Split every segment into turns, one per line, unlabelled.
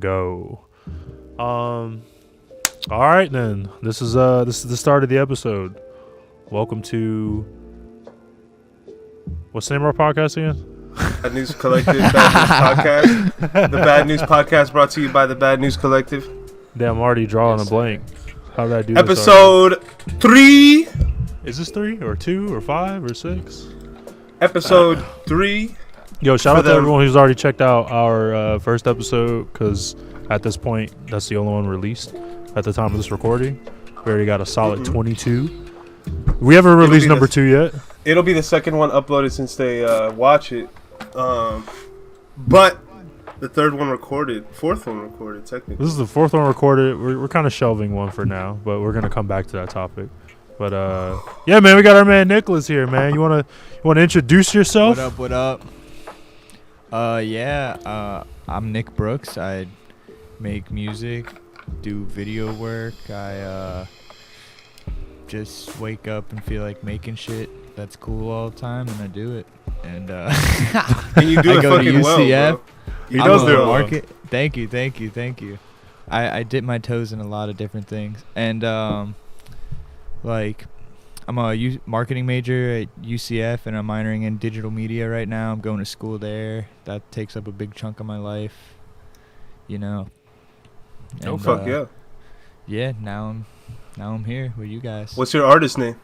go. All right then. This is the start of the episode. Welcome to what's the name of our podcast again?
Bad News Collective, Bad News Podcast. The Bad News Podcast brought to you by the Bad News Collective.
Damn, I'm already drawing a blank. How did I do
Episode 3.
Is this 3 or 2 or 5 or 6?
Episode 3.
Yo, shout out to everyone who's already checked out our first episode, because at this point, that's the only one released at the time of this recording. We already got a solid 22. We haven't released number 2 yet.
It'll be the second one uploaded since they watch it. But the third one recorded, fourth one recorded, technically.
This is the fourth one recorded. We're kind of shelving one for now, but we're gonna come back to that topic. But yeah, man, we got our man Nicholas here, man. You wanna introduce yourself?
What up? I'm Nick Brooks. I make music, do video work. I just wake up and feel like making shit that's cool all the time, and I do it. And
you do
I
it
go
fucking
to UCF.
well, bro.
He does do it
market. Thank you. I dip my toes in a lot of different things, and like I'm a marketing major at UCF, and I'm minoring in digital media right now. I'm going to school there. That takes up a big chunk of my life, you know.
Oh fuck yeah!
Yeah, now I'm here with you guys.
What's your artist name?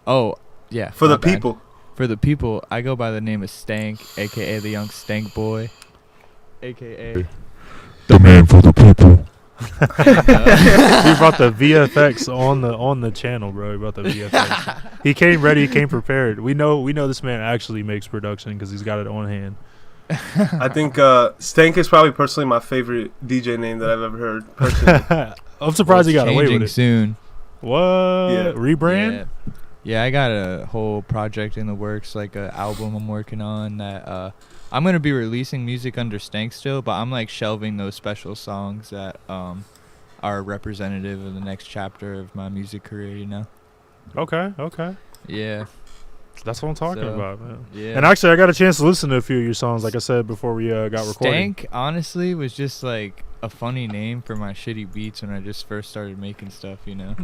Oh yeah,
For the people.
For the people, I go by the name of Stank, aka the young Stank boy, aka
the man for the people. He brought the VFX on the channel, bro. He brought the VFX. He came ready. He came prepared. We know this man actually makes production because he's got it on hand.
I think Stank is probably personally my favorite DJ name that I've ever heard. Personally.
I'm surprised he got away with it.
Soon.
What? Yeah. Rebrand?
Yeah, I got a whole project in the works, like an album I'm working on that I'm going to be releasing music under Stank still, but I'm like shelving those special songs that are representative of the next chapter of my music career, you know?
Okay.
Yeah.
That's what I'm talking about, man.
Yeah.
And actually, I got a chance to listen to a few of your songs, like I said, before we got recording.
Stank, honestly, was just like a funny name for my shitty beats when I just first started making stuff, you know?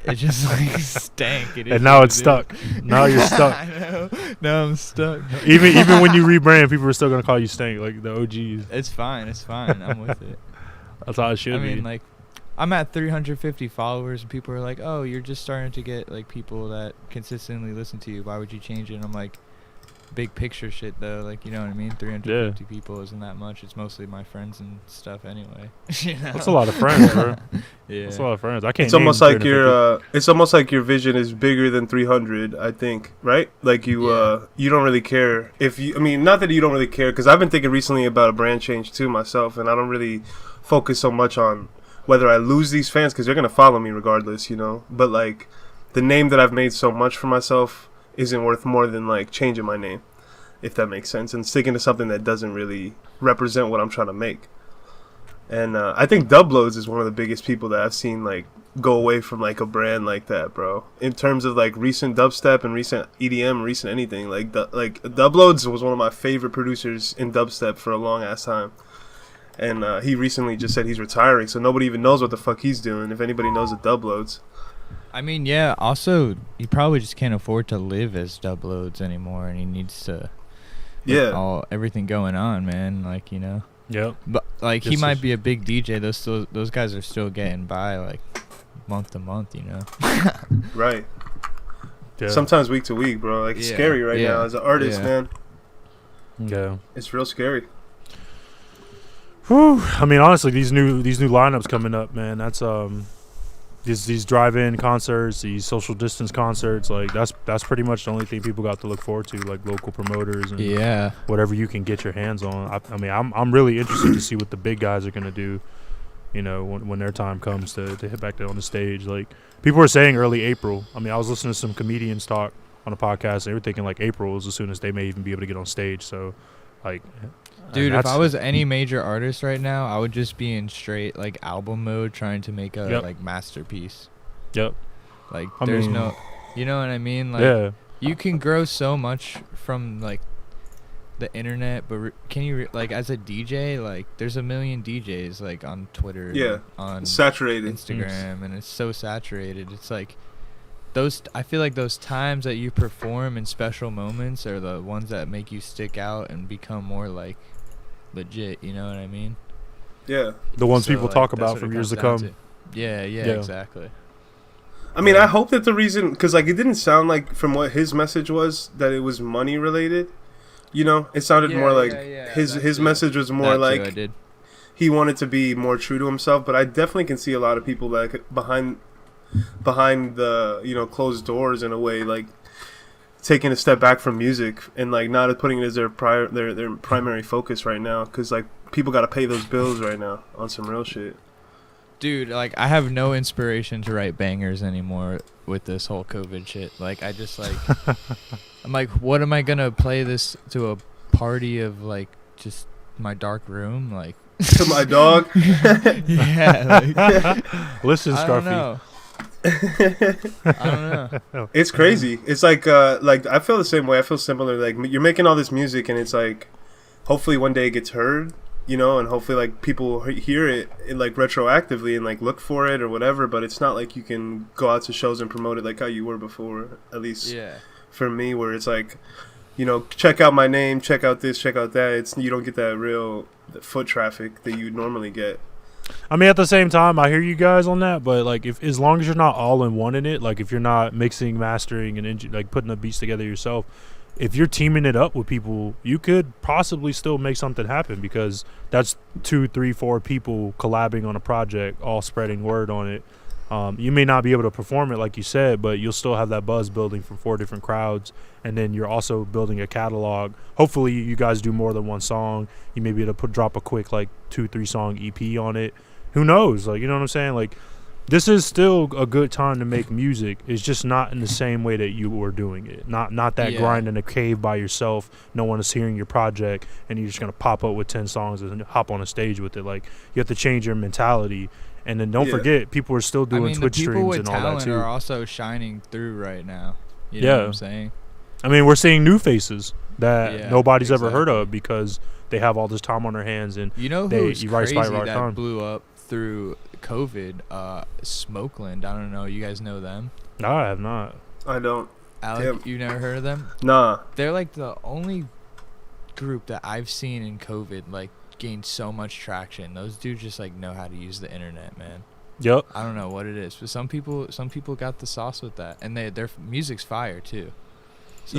It's just like Stank.
And now it's stuck. Now you're stuck.
I know. Now I'm stuck.
Even when you rebrand, people are still going to call you Stank, like the OGs.
It's fine. I'm with it.
That's how it should be.
I mean, like, I'm at 350 followers, and people are like, oh, you're just starting to get, like, people that consistently listen to you. Why would you change it? And I'm like, big picture shit, though. Like, you know what I mean? 350 people isn't that much. It's mostly my friends and stuff anyway. You know?
That's a lot of friends, bro.
Yeah.
That's a lot of friends. I can't
It's almost like your vision is bigger than 300, I think, right? Like you don't really care not that you don't really care, because I've been thinking recently about a brand change too myself, and I don't really focus so much on whether I lose these fans, because they're going to follow me regardless, you know? But, like, the name that I've made so much for myself isn't worth more than, like, changing my name, if that makes sense, and sticking to something that doesn't really represent what I'm trying to make. And I think Dubloads is one of the biggest people that I've seen, like, go away from, like, a brand like that, bro. In terms of, like, recent dubstep and recent EDM, recent anything. Like Dubloads was one of my favorite producers in dubstep for a long-ass time. And he recently just said he's retiring, so nobody even knows what the fuck he's doing, if anybody knows the Dubloads.
I mean, yeah, also, he probably just can't afford to live as Dubloads anymore, and he needs to... everything going on, man, like, you know?
Yep.
But, like, he might be a big DJ, those guys are still getting by, like, month to month, you know?
Right.
Yeah.
Sometimes week to week, bro. Like, it's scary right now as an artist, man.
Yeah.
It's real scary.
Whew. I mean, honestly, these new lineups coming up, man. That's these drive-in concerts, these social distance concerts. Like that's pretty much the only thing people got to look forward to, like local promoters and whatever you can get your hands on. I mean, I'm really interested to see what the big guys are gonna do. You know, when their time comes to hit back on the stage. Like people were saying early April. I mean, I was listening to some comedians talk on a podcast. They were thinking like April is as soon as they may even be able to get on stage. So, like.
Dude, if I was any major artist right now, I would just be in straight like album mode, trying to make a like masterpiece.
Yep.
Like no, you know what I mean? Like you can grow so much from like the internet, but can you like as a DJ, like there's a million DJs like on Twitter,
Yeah,
on
saturated.
Instagram, and it's so saturated. It's like I feel like those times that you perform in special moments are the ones that make you stick out and become more like legit. You know what I mean?
Yeah.
The ones
So,
people
like,
talk
that's
about
what
for
it
years to
comes
come.
down to. Yeah,
Yeah.
exactly.
I mean, I hope that the reason, because like it didn't sound like from what his message was that it was money related. You know, it sounded more like his message was more
That too,
like
I did.
he wanted to be more true to himself. But I definitely can see a lot of people like behind the closed doors in a way, like taking a step back from music and like not putting it as their primary focus right now, because like people got to pay those bills right now on some real shit.
Dude, like I have no inspiration to write bangers anymore with this whole COVID shit. Like I just like I'm like, what am I gonna play this to a party of like just my dark room? Like
To my dog.
yeah, like,
Listen,
I don't
Scruffy.
know. I don't know.
It's crazy. It's like I feel the same way. I feel similar. Like you're making all this music, and it's like, hopefully one day it gets heard, and hopefully like people hear it like retroactively and like look for it or whatever. But it's not like you can go out to shows and promote it like how you were before. At least for me, where it's like, check out my name, check out this, check out that. You don't get that real foot traffic that you normally get.
I mean, at the same time, I hear you guys on that, but like, if as long as you're not all in one in it, like if you're not mixing, mastering, and like putting the beats together yourself, if you're teaming it up with people, you could possibly still make something happen, because that's 2, 3, 4 people collabing on a project, all spreading word on it. You may not be able to perform it like you said, but you'll still have that buzz building from 4 different crowds, and then you're also building a catalog. Hopefully you guys do more than one song. You may be able to drop a quick like 2, 3 song EP on it. Who knows? Like, you know what I'm saying? Like, this is still a good time to make music. It's just not in the same way that you were doing it. Not that grind in a cave by yourself. No one is hearing your project, and you're just gonna pop up with 10 songs and hop on a stage with it. Like, you have to change your mentality. And then don't forget, people are still doing Twitch streams and all that too.
People with talent are also shining through right now. You know what I'm saying?
I mean, we're seeing new faces that nobody's ever heard
exactly.
of, because they have all this time on their hands, and
you know who's crazy that
time.
blew up through COVID? Smokeland. I don't know. You guys know them?
No, I have not.
I don't.
Alec, you never heard of them?
Nah.
They're like the only group that I've seen in COVID like gained so much traction. Those dudes just like know how to use the internet, man.
Yep.
I don't know what it is, but some people got the sauce with that, and their music's fire too. So,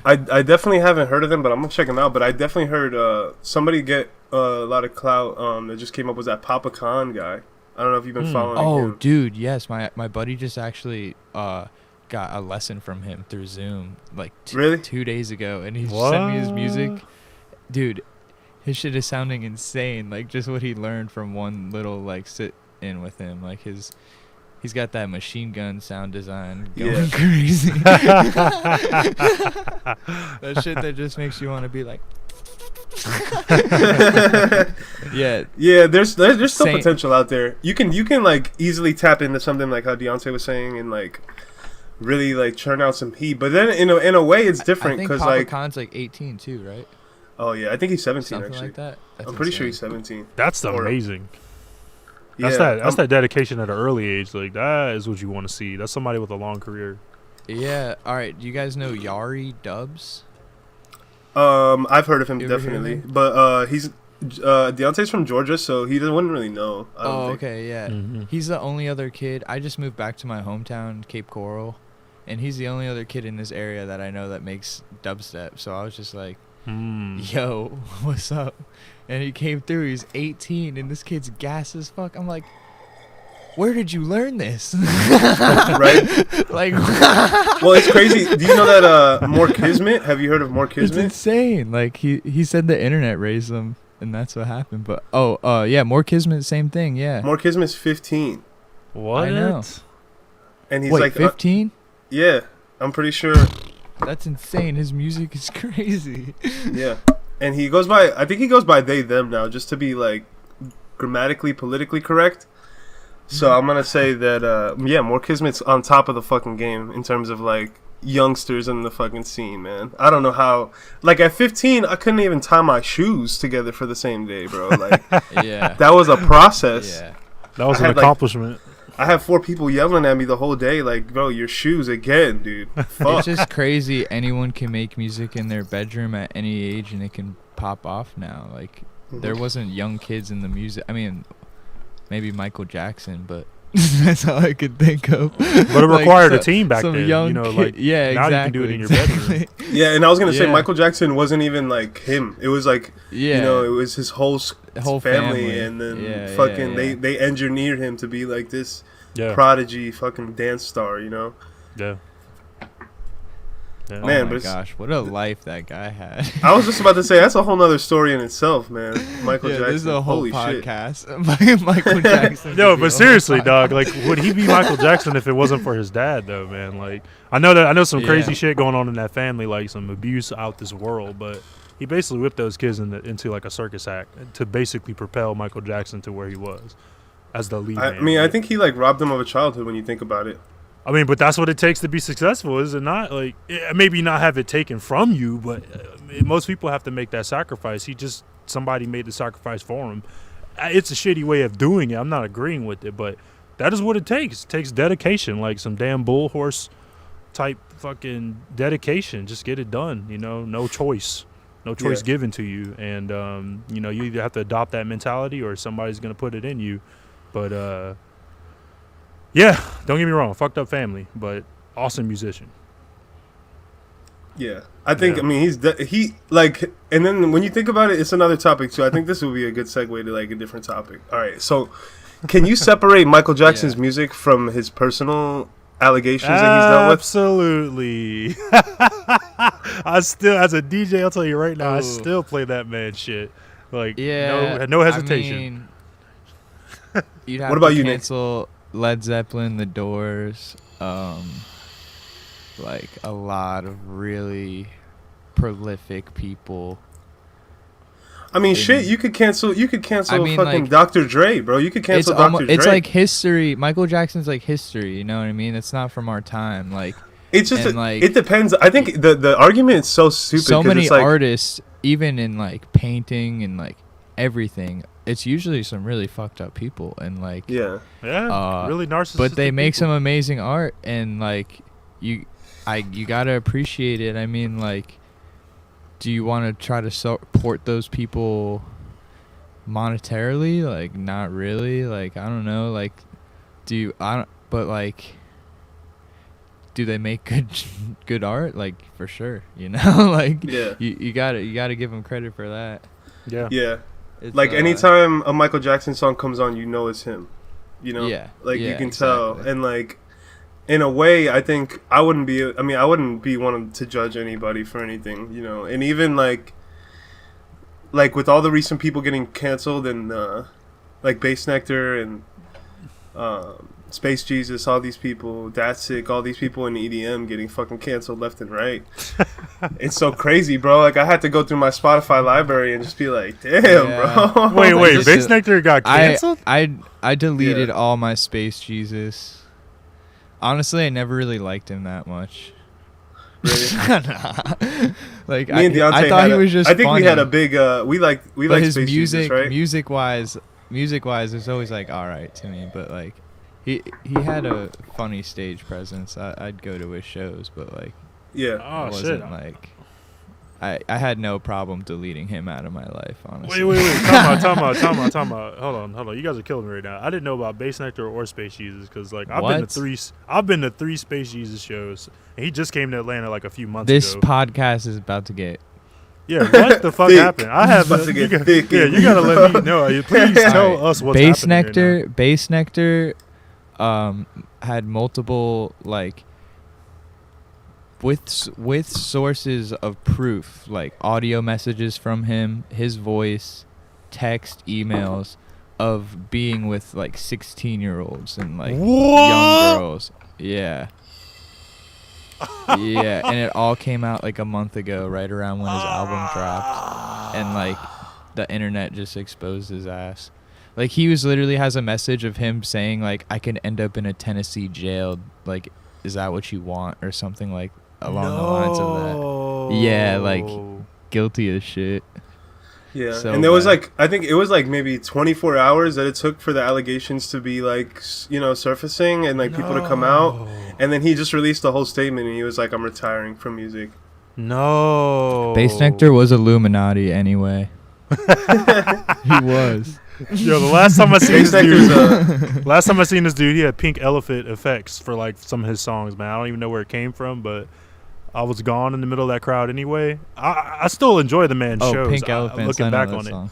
I definitely haven't heard of them, but I'm gonna check them out. But I definitely heard somebody get a lot of clout. That just came up was that Papa Khan guy. I don't know if you've been following him.
Oh, dude, yes, my buddy just actually got a lesson from him through Zoom like 2 days ago, and he sent me his music, dude. His shit is sounding insane. Like just what he learned from one little like sit in with him. Like he's got that machine gun sound design going crazy. That shit that just makes you want to be like. Yeah.
There's still potential out there. You can like easily tap into something like how Deontay was saying, and like really like churn out some heat. But then in a way it's different, because like
Khan's like 18 too, right?
Oh yeah, I think he's 17
Something
actually.
Like that.
I'm pretty sure he's 17.
That's amazing. That's that dedication at an early age. Like that is what you want to see. That's somebody with a long career.
Yeah. All right. Do you guys know Yari Dubs?
I've heard of him definitely, but he's Deontay's from Georgia, so he wouldn't really know. I don't think.
Okay, yeah.
Mm-hmm.
He's the only other kid. I just moved back to my hometown, Cape Coral, and he's the only other kid in this area that I know that makes dubstep. So I was just like, yo, what's up? And he came through. He's 18, and this kid's gas as fuck. I'm like, where did you learn this?
Right?
Like,
well, it's crazy. Do you know that More Kismet? Have you heard of More
it's
Kismet?
insane. Like he said the internet raised him, and that's what happened. But yeah, More Kismet, same thing. Yeah.
More Kismet's 15.
What?
I know.
And he's
Wait,
like
15?
Yeah, I'm pretty sure.
That's insane. His music is crazy.
Yeah. And he goes by, I think he goes by they, them now, just to be like grammatically, politically correct. So I'm going to say that, More Kismet's on top of the fucking game in terms of like youngsters in the fucking scene, man. I don't know how. Like at 15, I couldn't even tie my shoes together for the same day, bro. Like,
Yeah.
that was a process.
Yeah.
That was
I
an
had, like,
accomplishment.
I had 4 people yelling at me the whole day, like, bro, your shoes again, dude. Fuck.
It's just crazy. Anyone can make music in their bedroom at any age, and it can pop off now. Like, there wasn't young kids in the music. I mean, maybe Michael Jackson, but that's all I could think of.
But it
Like,
required a team back then.
young
You know, like
yeah,
now
exactly.
you can do it in your bedroom.
Yeah, and I was gonna say
Yeah.
Michael Jackson wasn't even like him. It was like,
Yeah.
you know, it was his whole,
whole
family, and then
Yeah,
fucking
yeah.
they engineered him to be like this
Yeah.
prodigy fucking dance star, you know.
Yeah. Yeah.
Oh
Man,
my
but it's-
gosh, what a life that guy had.
I was just about to say that's a whole nother story in itself, man. Michael
Yeah,
Jackson.
this is a whole
Holy shit.
podcast. Michael Jackson.
No,
could be
but
a
seriously,
whole
dog. Like, would he be Michael Jackson if it wasn't for his dad, though, man? Like, I know some crazy
Yeah.
shit going on in that family, like some abuse out this world. But he basically whipped those kids into like a circus act to basically propel Michael Jackson to where he was as the lead.
I
man.
mean, I
Like,
think he like robbed him of a childhood when you think about it.
I mean, but that's what it takes to be successful, is it not? Like, maybe not have it taken from you, but most people have to make that sacrifice. Somebody made the sacrifice for him. It's a shitty way of doing it. I'm not agreeing with it, but that is what it takes. It takes dedication, like some damn bull horse type fucking dedication. Just get it done, you know, no choice
Yeah.
given to you. And, you know, you either have to adopt that mentality or somebody's going to put it in you. But, yeah, don't get me wrong, fucked up family, but awesome musician.
Yeah, I think.
Yeah.
I mean, he like, and then when you think about it, it's another topic too. I think this would be a good segue to like a different topic. All right, so can you separate Michael Jackson's
Yeah.
music from his personal allegations that he's dealt with?
Absolutely. I still, as a DJ, I'll tell you right now, I
Oh.
still play that man shit. Like,
Yeah.
no hesitation.
I mean, you'd have
What about
to
you, Nick?
cancel Led Zeppelin, The Doors, like a lot of really prolific people.
I mean, shit. You could cancel.
I mean,
fucking
like,
Dr. Dre, bro. You could cancel Dr. Dre.
It's like history. Michael Jackson's like history. You know what I mean? It's not from our time. Like,
It's just
and, like,
it depends. I think the argument is so stupid.
so
'cause
many
it's like,
artists, even in like painting and like everything, it's usually some really fucked up people, and like,
yeah.
Yeah, really narcissistic.
but they make
people.
some amazing art, and like you gotta appreciate it. I mean, like, do you want to try to support those people monetarily? Like, not really. Like, I don't know. Like, but like, do they make good art? Like, for sure, you know. Like,
Yeah.
you gotta give them credit for that.
Yeah.
Yeah.
It's,
Like anytime a Michael Jackson song comes on, you know it's him. You know,
Yeah,
like you
yeah,
can tell,
exactly.
and like in a way, I think I wouldn't be. I mean, I wouldn't be one to judge anybody for anything. You know, and even like with all the recent people getting canceled, and like Bass Nectar and Space Jesus, all these people, That's Sick, all these people in EDM getting fucking canceled left and right. It's so crazy, bro. Like I had to go through my Spotify library and just be like, damn,
Yeah.
bro.
Wait,
Just-
Bass Nectar got canceled?
I deleted
Yeah.
all my Space Jesus. Honestly, I never really liked him that much.
Really?
Nah. Like,
Me and Deontay
I thought
had
he was just
I think we had
funny.
a big we like
But his
Space Jesus, right?
music wise, it's always like all right to me. But like, he had a funny stage presence. I'd go to his shows, but like,
Yeah.
Oh,
it
shit.
wasn't like. I had no problem deleting him out of my life, honestly.
Wait. Time out. Hold on. You guys are killing me right now. I didn't know about Bass Nectar or Space Jesus because like I've been to three Space Jesus shows, and he just came to Atlanta like a few months
This
ago.
podcast is about to get.
Yeah, what the fuck
Thick.
happened? I have
About to get
you
thick
yeah,
in
you gotta let me know. Please tell
Alright.
us what's
Bass
happening here now.
Nectar. Bass Nectar, had multiple like. With sources of proof, like audio messages from him, his voice, text, emails, of being with like 16-year-olds and like young
What?
girls. Yeah. Yeah, and it all came out like a month ago, right around when his album dropped, and like the internet just exposed his ass. Like he literally has a message of him saying like, I can end up in a Tennessee jail, like, is that what you want, or something like along the lines of that. Yeah, like guilty as shit.
Yeah,
So
and there was
bad.
like, I think it was like maybe 24 hours that it took for the allegations to be like, surfacing and like people to come out. And then he just released a whole statement and he was like, I'm retiring from music.
No.
Bass Nectar was Illuminati anyway. He was.
Yo, the last time I seen this
Bass
dude,
Nectar's
last time I seen this dude, he had pink elephant effects for like some of his songs, man. I don't even know where it came from, but I was gone in the middle of that crowd anyway. I still enjoy the man's shows.
Pink Elephants.
Looking
I know
back
that
on
song.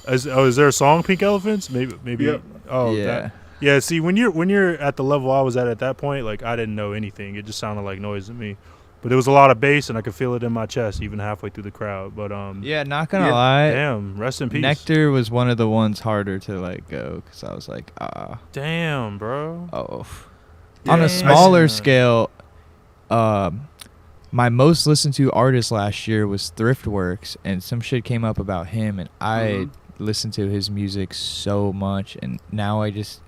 it. Is there a song Pink Elephants? Maybe.
Yep.
Oh
Yeah.
yeah. See, when you're at the level I was at that point, like I didn't know anything. It just sounded like noise to me. But it was a lot of bass, and I could feel it in my chest even halfway through the crowd. But
Yeah, not gonna lie.
damn, rest in peace.
Nectar was one of the ones harder to like go because I was like,
Damn, bro.
oh.
Yeah,
On
I
a
see
smaller
that.
scale, my most listened to artist last year was Thriftworks, and some shit came up about him, and I listened to his music so much, and now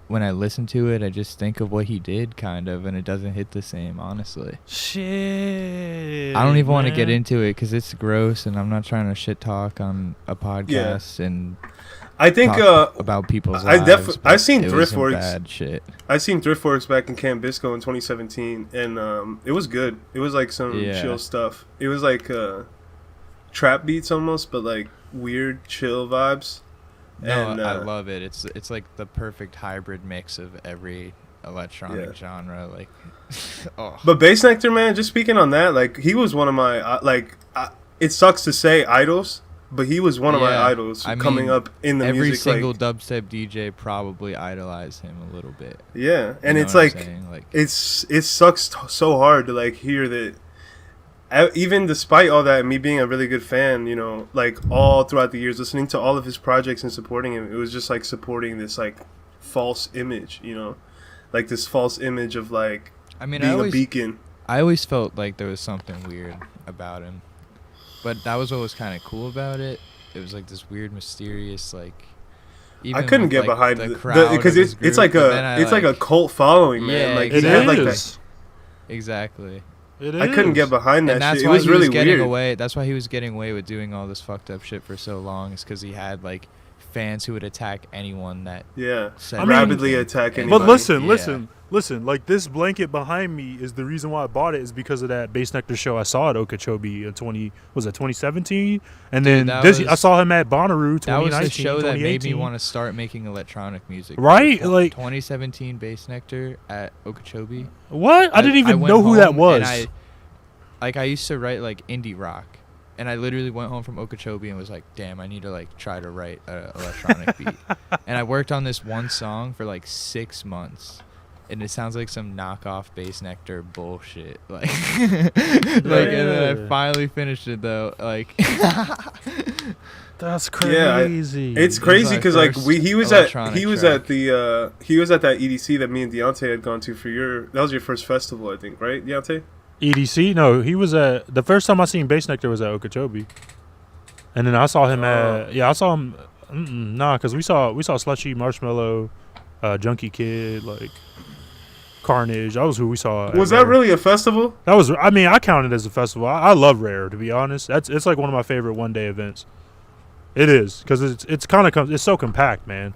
when I listen to it, I just think of what he did, kind of, and it doesn't hit the same, honestly.
Shit.
I don't even want to get
man.
into it because it's gross, and I'm not trying to shit talk on a podcast and
I think
talk about people's
I
lives.
I
but
seen
it was some
Thriftworks.
bad shit.
I seen Thriftworks back in Camp Bisco in 2017, and it was good. It was like some
Yeah.
chill stuff. It was like trap beats almost, but like weird chill vibes.
No,
And,
I love it. It's like the perfect hybrid mix of every electronic genre. Like, oh.
But Bass Nectar, man, just speaking on that, like he was one of my it sucks to say idols, but he was one of my
Yeah,
idols
I
coming
mean,
up in the
every
music.
single
Like,
dubstep DJ probably idolized him a little bit.
yeah, and
You know
it's
what I'm
like
saying? Like,
it sucks so hard to like hear that. Even despite all that, me being a really good fan, like all throughout the years, listening to all of his projects and supporting him, it was just like supporting this like false image, like this false image of like
I mean,
being a beacon.
I always felt like there was something weird about him, but that was what was kind of cool about it. It was like this weird, mysterious, like.
I couldn't
with,
get
like,
behind
the
it
crowd
because
of his
it's like
group, but then
it's like a cult following, man.
Yeah,
Like
It
he had like that.
is.
exactly.
It is.
I couldn't get behind that
And that's
shit. It
why
was
he
really
was getting
weird.
away. That's why he was getting away with doing all this fucked up shit for so long. Is because he had like fans who would attack anyone that
Yeah,
said
rapidly
anything.
attack
And-
anybody.
But listen,
Yeah.
listen. Like this blanket behind me is the reason why I bought it is because of that Bass Nectar show I saw at Okeechobee in 2017, and then
that
I
was-
saw him at Bonnaroo 2019,
That was the show that made me
2018.
want to start making electronic music.
Right? Like
2017 Bass Nectar at Okeechobee.
what? I didn't even
went
know who that
home
was.
and I used to write like indie rock, and I literally went home from Okeechobee and was like, damn, I need to like try to write an electronic beat. And I worked on this one song for like 6 months. And it sounds like some knockoff Bass Nectar bullshit. Like, and then I finally finished it though. Like,
That's
Yeah,
crazy.
It's
my
crazy because like
first
he was at
electronic
that
track.
he was at that EDC that me and Deontay had gone to for that was your first festival, I think, right, Deontay?
EDC. No, he was at the first time I seen Bass Nectar was at Okeechobee, and then I saw him I saw him. Nah, because we saw Slushy, Marshmallow, Junkie Kid, like Carnage. That was who we saw. at
Was that
Rare.
really a festival?
That was. I mean, I count it as a festival. I love Rare, to be honest. It's like one of my favorite one day events. It is because it's kind of it's so compact, man.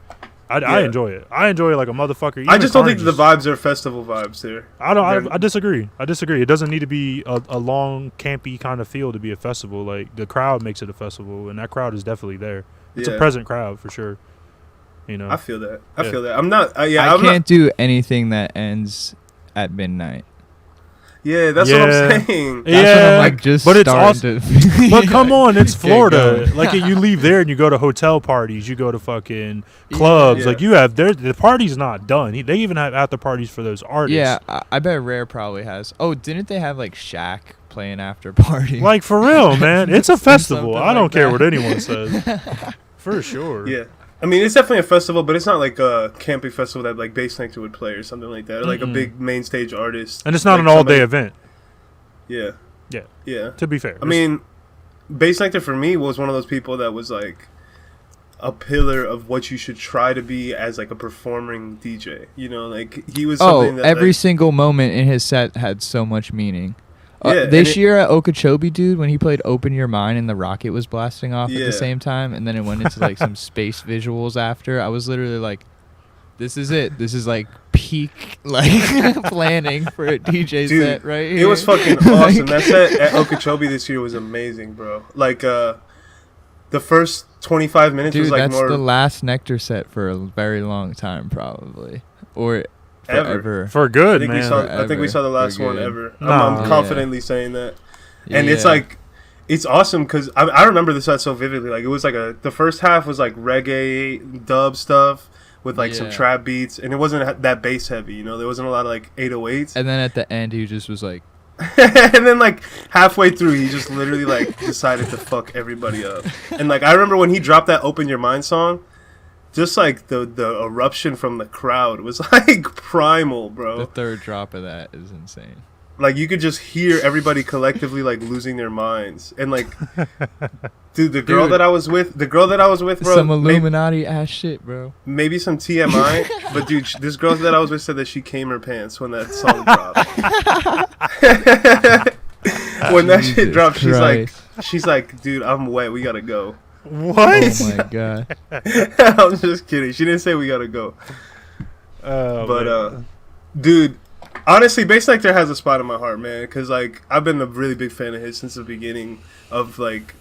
I
Yeah.
enjoy it. I enjoy it like a motherfucker.
I just don't think
Carnage
the vibes are festival vibes there.
I disagree. I disagree. It doesn't need to be a long, campy kind of feel to be a festival. Like the crowd makes it a festival, and that crowd is definitely there. It's
Yeah.
a present crowd for sure. You know.
I feel that.
Yeah.
I feel that. I'm not.
I
I'm
can't
not.
do anything that ends at midnight.
Yeah, that's what
Yeah.
I'm saying.
That's when I'm like just
but it's
starting
awesome.
to
But come on, it's
get
Florida.
going.
Like you leave there and you go to hotel parties, you go to fucking clubs.
Yeah.
Like you have the party's not done. They even have after parties for those artists.
Yeah, I bet Rare probably has. Oh, didn't they have like Shaq playing after party?
Like for real, man. It's a festival.
Something
I don't
like
care
that.
what anyone says. For sure.
Yeah. I mean, it's definitely a festival, but it's not like a camping festival that like Bass Nectar would play or something like that, or like a
Mm-mm.
big main stage artist.
And it's not
like
an all day
somebody-
event.
Yeah.
Yeah.
Yeah.
To be fair.
I mean, Bass Nectar for me was one of those people that was like a pillar of what you should try to be as like a performing DJ. You know, like he was something that
every
like,
single moment in his set had so much meaning. This year at Okeechobee, dude, when he played "Open Your Mind" and the rocket was blasting off at
Yeah.
the same time, and then it went into like some space visuals after, I was literally like, "This is it. This is like peak like planning for a DJ
Dude,
set right here."
It was fucking awesome. That set at Okeechobee this year was amazing, bro. Like the first 25 minutes
Dude,
was like
that's
more
the last Nectar set for a very long time, probably, or
Ever.
forever.
For
I
good,
think
man.
I think we saw the last
We're
one
good.
ever.
Nah.
I'm confidently saying that. And it's
Yeah.
like, it's awesome because I remember this set so vividly. Like, it was like the first half was like reggae dub stuff with like some
Yeah.
trap beats, and it wasn't that bass heavy, you know? There wasn't a lot of like 808s.
And then at the end, he just was like,
And then like halfway through, he just literally like decided to fuck everybody up. And like, I remember when he dropped that Open Your Mind song, just like the eruption from the crowd was like primal, bro.
the third drop of that is insane.
Like, you could just hear everybody collectively like losing their minds. And like, dude, the girl that I was with, bro,
Some Illuminati ass shit, bro.
maybe some TMI, but dude, this girl that I was with said that she came her pants when that song dropped. When that shit
Jesus
dropped,
Christ.
she's like, dude, I'm wet, we gotta go.
What?
Oh my god.
I'm just kidding. She didn't say we gotta go.
Oh,
But
man.
dude, honestly, Bass Nectar has a spot in my heart, man, because like I've been a really big fan of his since the beginning. Of like,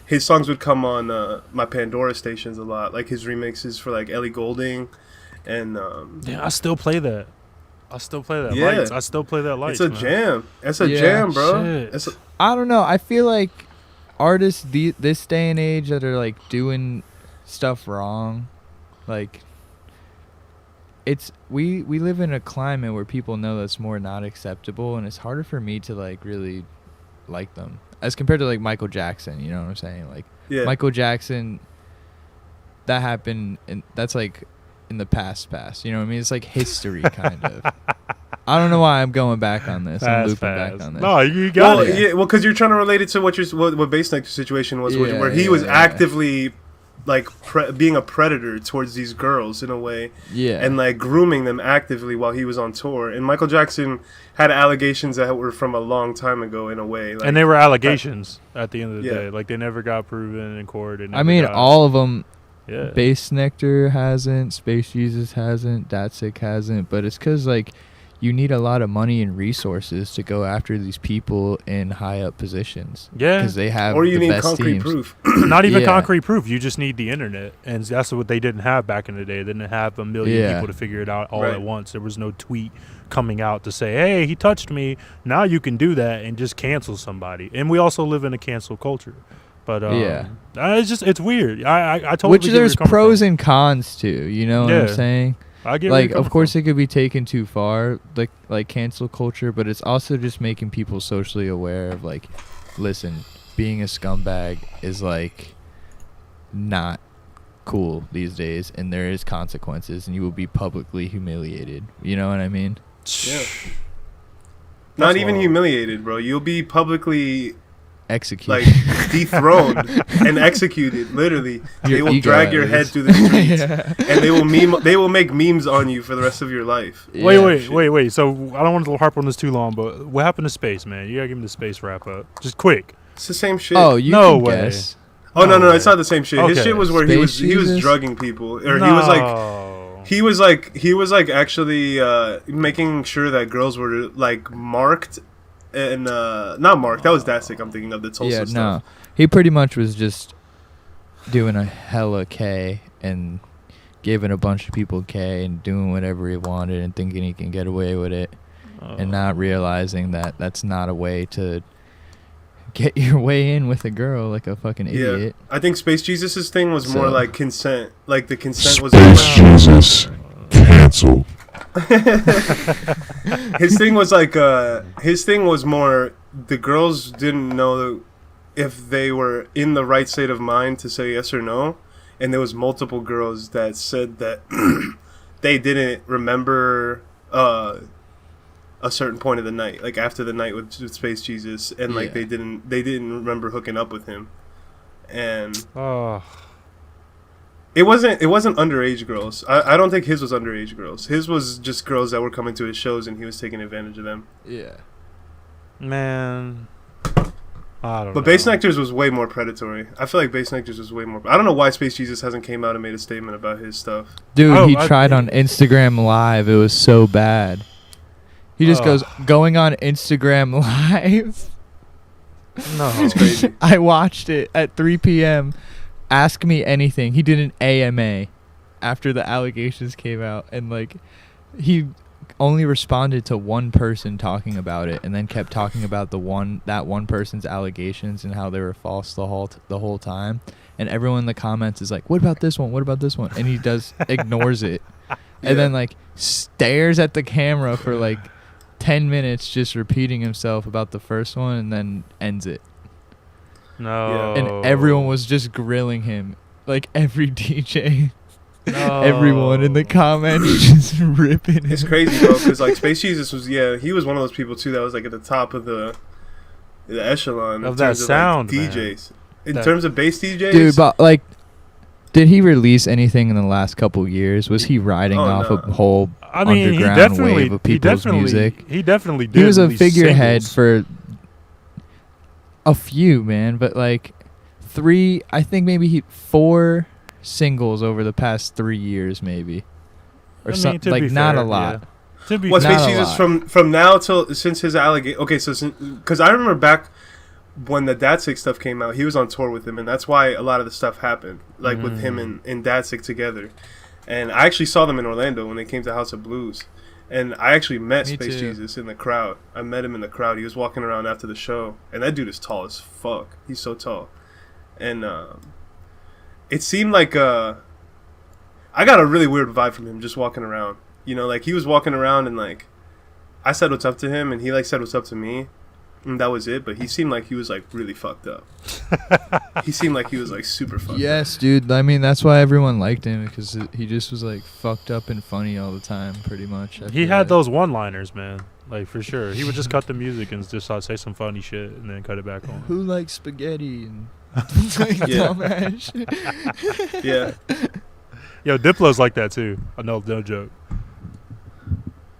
his songs would come on my Pandora stations a lot, like his remixes for like Ellie Goulding, and
Yeah, I still play that. I still play that.
Yeah.
Lights. I still play that. Lights.
it's a
man.
jam. It's a
Yeah,
jam, bro.
shit.
It's
I don't know. I feel like artists this day and age that are like doing stuff wrong, like we live in a climate where people know that's more not acceptable, and it's harder for me to like really like them as compared to like Michael Jackson. You know what I'm saying? Like
yeah.
Michael Jackson, that happened, and that's like in the past. You know what I mean? It's like history, kind of. I don't know why I'm going back on this. I'm looping back on this.
No, you got
Well,
it.
yeah, well, because you're trying to relate it to what Bass Nectar's situation was,
Yeah,
where he was
yeah.
actively like being a predator towards these girls in a way.
Yeah.
And like grooming them actively while he was on tour. And Michael Jackson had allegations that were from a long time ago in a way. Like,
And they were allegations at the end of the
Yeah.
day. Like, they never got proven in court. They
I
never
mean,
got-
all of them.
Yeah.
Bass Nectar hasn't, Space Jesus hasn't, Datsik hasn't, but it's because like you need a lot of money and resources to go after these people in high up positions.
Yeah.
Because they have
or you
the
need
best
concrete
teams.
proof.
Not even
Yeah.
concrete proof. You just need the internet. And that's what they didn't have back in the day. They didn't have a million
Yeah.
people to figure it out all
Right.
at once. There was no tweet coming out to say, hey, he touched me. Now you can do that and just cancel somebody. And we also live in a cancel culture. But
Yeah.
it's weird. I totally
Which
get where
there's
you're coming
pros
from.
and cons to, you know what I'm
Yeah.
saying?
I get where
Like,
you're
of
coming
course,
from.
it could be taken too far, like cancel culture, but it's also just making people socially aware of, like, listen, being a scumbag is, like, not cool these days, and there is consequences, and you will be publicly humiliated. You know what I mean?
Yeah. Not
That's
even
wild.
humiliated, bro. You'll be publicly
Execute.
like dethroned and executed. Literally,
Your
they will
ego,
drag
at
your head
least.
through the streets,
Yeah.
and they will make memes on you for the rest of your life.
Yeah.
Wait. So I don't want to harp on this too long, but what happened to Space, man? You gotta give me the Space wrap up, just quick.
It's the same shit.
Oh, you
No
can
way.
guess.
Oh no,
No way.
it's not the same shit. His
Okay.
shit was where
Space
he was
Jesus?
drugging people, or
No.
he was like actually making sure that girls were like marked and not marked. That was Datsik. I'm thinking of the Tulsa
Yeah,
stuff.
no. He pretty much was just doing a hella K and giving a bunch of people K and doing whatever he wanted and thinking he can get away with it and not realizing that that's not a way to get your way in with a girl like a fucking idiot.
I think Space Jesus' thing was more
So-
like consent. Like the consent was
Space Jesus. Cancel.
his thing was like his thing was more the girls didn't know if they were in the right state of mind to say yes or no, and there was multiple girls that said that they didn't remember a certain point of the night, like after the night with Space Jesus, and like
Yeah.
they didn't remember hooking up with him, and
Oh,
it wasn't underage girls. I don't think his was underage girls. His was just girls that were coming to his shows and he was taking advantage of them.
Yeah.
Man, I don't know.
But Bass Nectar's was way more predatory. I feel like Bass Nectar's was way more. I don't know why Space Jesus hasn't came out and made a statement about his stuff.
Dude,
Oh,
he tried on Instagram Live. It was so bad. He just goes, going on Instagram Live.
No.
It's crazy.
I watched it at 3 p.m. Ask me anything. He did an AMA after the allegations came out. And, like, he only responded to one person talking about it and then kept talking about that one person's allegations and how they were false the whole time. And everyone in the comments is like, what about this one? What about this one? And he ignores it. And then, like, stares at the camera for, like, 10 minutes just repeating himself about the first one and then ends it.
No.
And everyone was just grilling him. Like, every DJ.
No.
Everyone in the comments just ripping him.
It's crazy, bro, because, like, Space Jesus was, he was one of those people, too, that was, like, at the top of the echelon
Of that sound,
like, DJs. In terms of bass DJs?
Dude, but, like, did he release anything in the last couple years? Was he riding off a whole underground wave of people's music?
He definitely did.
He was a
release
figurehead
singles.
for a few, man, but, like, I think maybe 4 singles over the past 3 years, maybe, or something. Like, not a lot.
To be
What's
fair.
Space Jesus from now till since his allegation? Okay, so because I remember back when the Datsik stuff came out, he was on tour with him, and that's why a lot of the stuff happened, like with him and Datsik together. And I actually saw them in Orlando when they came to House of Blues, and I actually met Space Jesus in the crowd. I met him in the crowd. He was walking around after the show, and that dude is tall as fuck. He's so tall, and it seemed like I got a really weird vibe from him just walking around. You know, like, he was walking around and, like, I said what's up to him and he, like, said what's up to me, and that was it. But he seemed like he was, like, really fucked up. He seemed like he was, like, super fucked up.
Yes, dude. I mean, that's why everyone liked him, because he just was, like, fucked up and funny all the time, pretty much.
He had those one-liners, man. Like, for sure. He would just cut the music and just say some funny shit and then cut it back on.
Who likes spaghetti and like dumbass shit.
Yeah.
Yo, Diplo's like that too. No joke.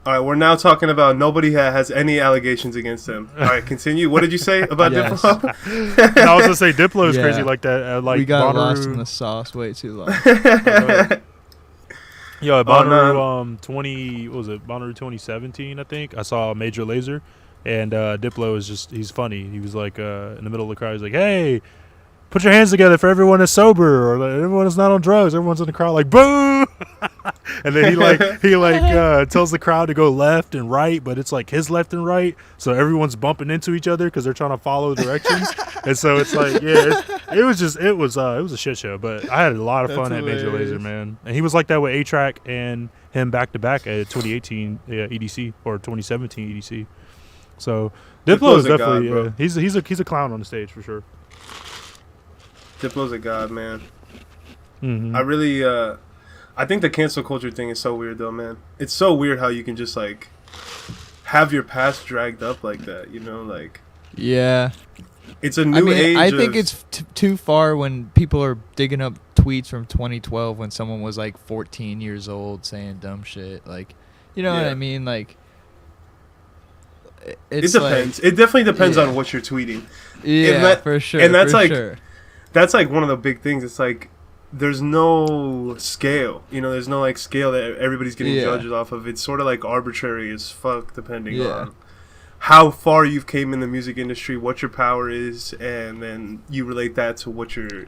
All right, we're now talking about nobody has any allegations against him. All right, continue. What did you say about
Yes.
Diplo?
No, I was gonna say Diplo is
Yeah.
crazy like that. Like
we got
Bonnaroo.
lost in the sauce way too long.
Yo, at
Oh,
Bonnaroo,
no.
2017, I think. I saw Major Lazer, and Diplo is he's funny. He was like in the middle of the crowd. He's like, "Hey, put your hands together for everyone that's sober, or like, everyone that's not on drugs." Everyone's in the crowd like, "Boo!" And then he tells the crowd to go left and right, but it's like his left and right, so everyone's bumping into each other because they're trying to follow directions. And so it's like, it was a shit show. But I had a lot of fun at Major Lazer, man. And he was like that with A-Track and him back to back at 2018 EDC or 2017 EDC. So Diplo is
Diplo's a
definitely
god, bro.
he's a clown on the stage for sure.
Diplo's a god, man.
Mm-hmm.
I really, I think the cancel culture thing is so weird, though, man. It's so weird how you can just, like, have your past dragged up like that, you know? Like,
Yeah.
it's a new age.
I think it's too far when people are digging up tweets from 2012 when someone was like 14 years old saying dumb shit. Like, you know what I mean? Like,
It
it's
depends. It definitely depends on what you're tweeting.
Yeah, for sure.
And that's
for
like,
sure.
that's like one of the big things. It's like, there's no scale. You know, there's no, like, scale that everybody's getting judged off of. It's sort of, like, arbitrary as fuck depending on how far you've came in the music industry, what your power is, and then you relate that to what you're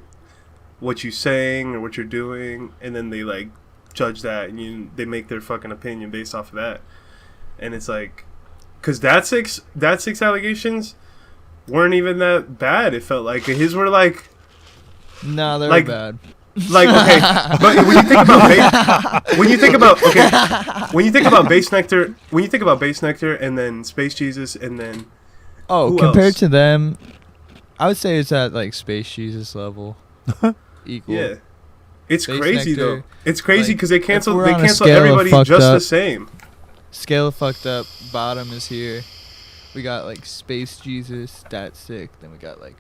saying or what you're doing, and then they, like, judge that, and they make their fucking opinion based off of that. And it's like, because Datsix allegations weren't even that bad. It felt like his were like,
No, they're
like,
bad.
like, okay, but when you think about Bass Nectar and then Space Jesus and then who
Compared
else?
to them, I would say it's at like Space Jesus level. Equal.
Yeah, it's
Space
crazy
Nectar,
though. It's crazy
like,
because they
if
canceled
we're on a scale of
everybody
fucked
just the
up-
same.
Scale of fucked up. Bottom is here. We got like Space Jesus. That's sick. Then we got like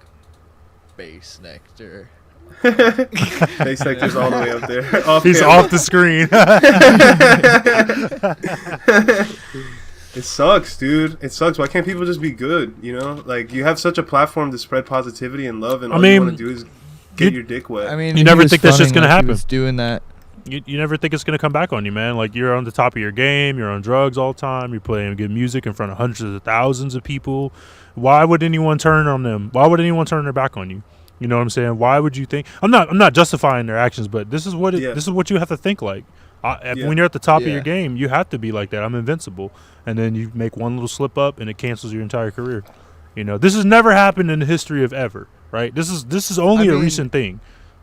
Bass Nectar.
Bass Nectar's all the way up there.
He's
camera.
off the screen.
It sucks, dude. It sucks. Why can't people just be good? You know, like you have such a platform to spread positivity and love, and all you want to do is get your dick wet.
I mean,
You never think that's just gonna happen.
He was doing that.
You never think it's going to come back on you, man. Like, you're on the top of your game. You're on drugs all the time. You're playing good music in front of hundreds of thousands of people. Why would anyone turn on them? Why would anyone turn their back on you? You know what I'm saying? Why would you think? I'm not justifying their actions, but this is what this is what you have to think like. When you're at the top of your game, you have to be like that. I'm invincible. And then you make one little slip up and it cancels your entire career. You know, this has never happened in the history of ever, right? This is only a recent thing.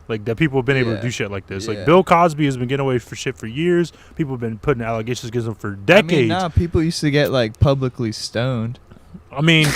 Like, that people have been able to do shit like this. Like, Bill Cosby has been getting away for shit for years. People have been putting allegations against him for decades.
I mean, people used to get, like, publicly stoned.
I mean,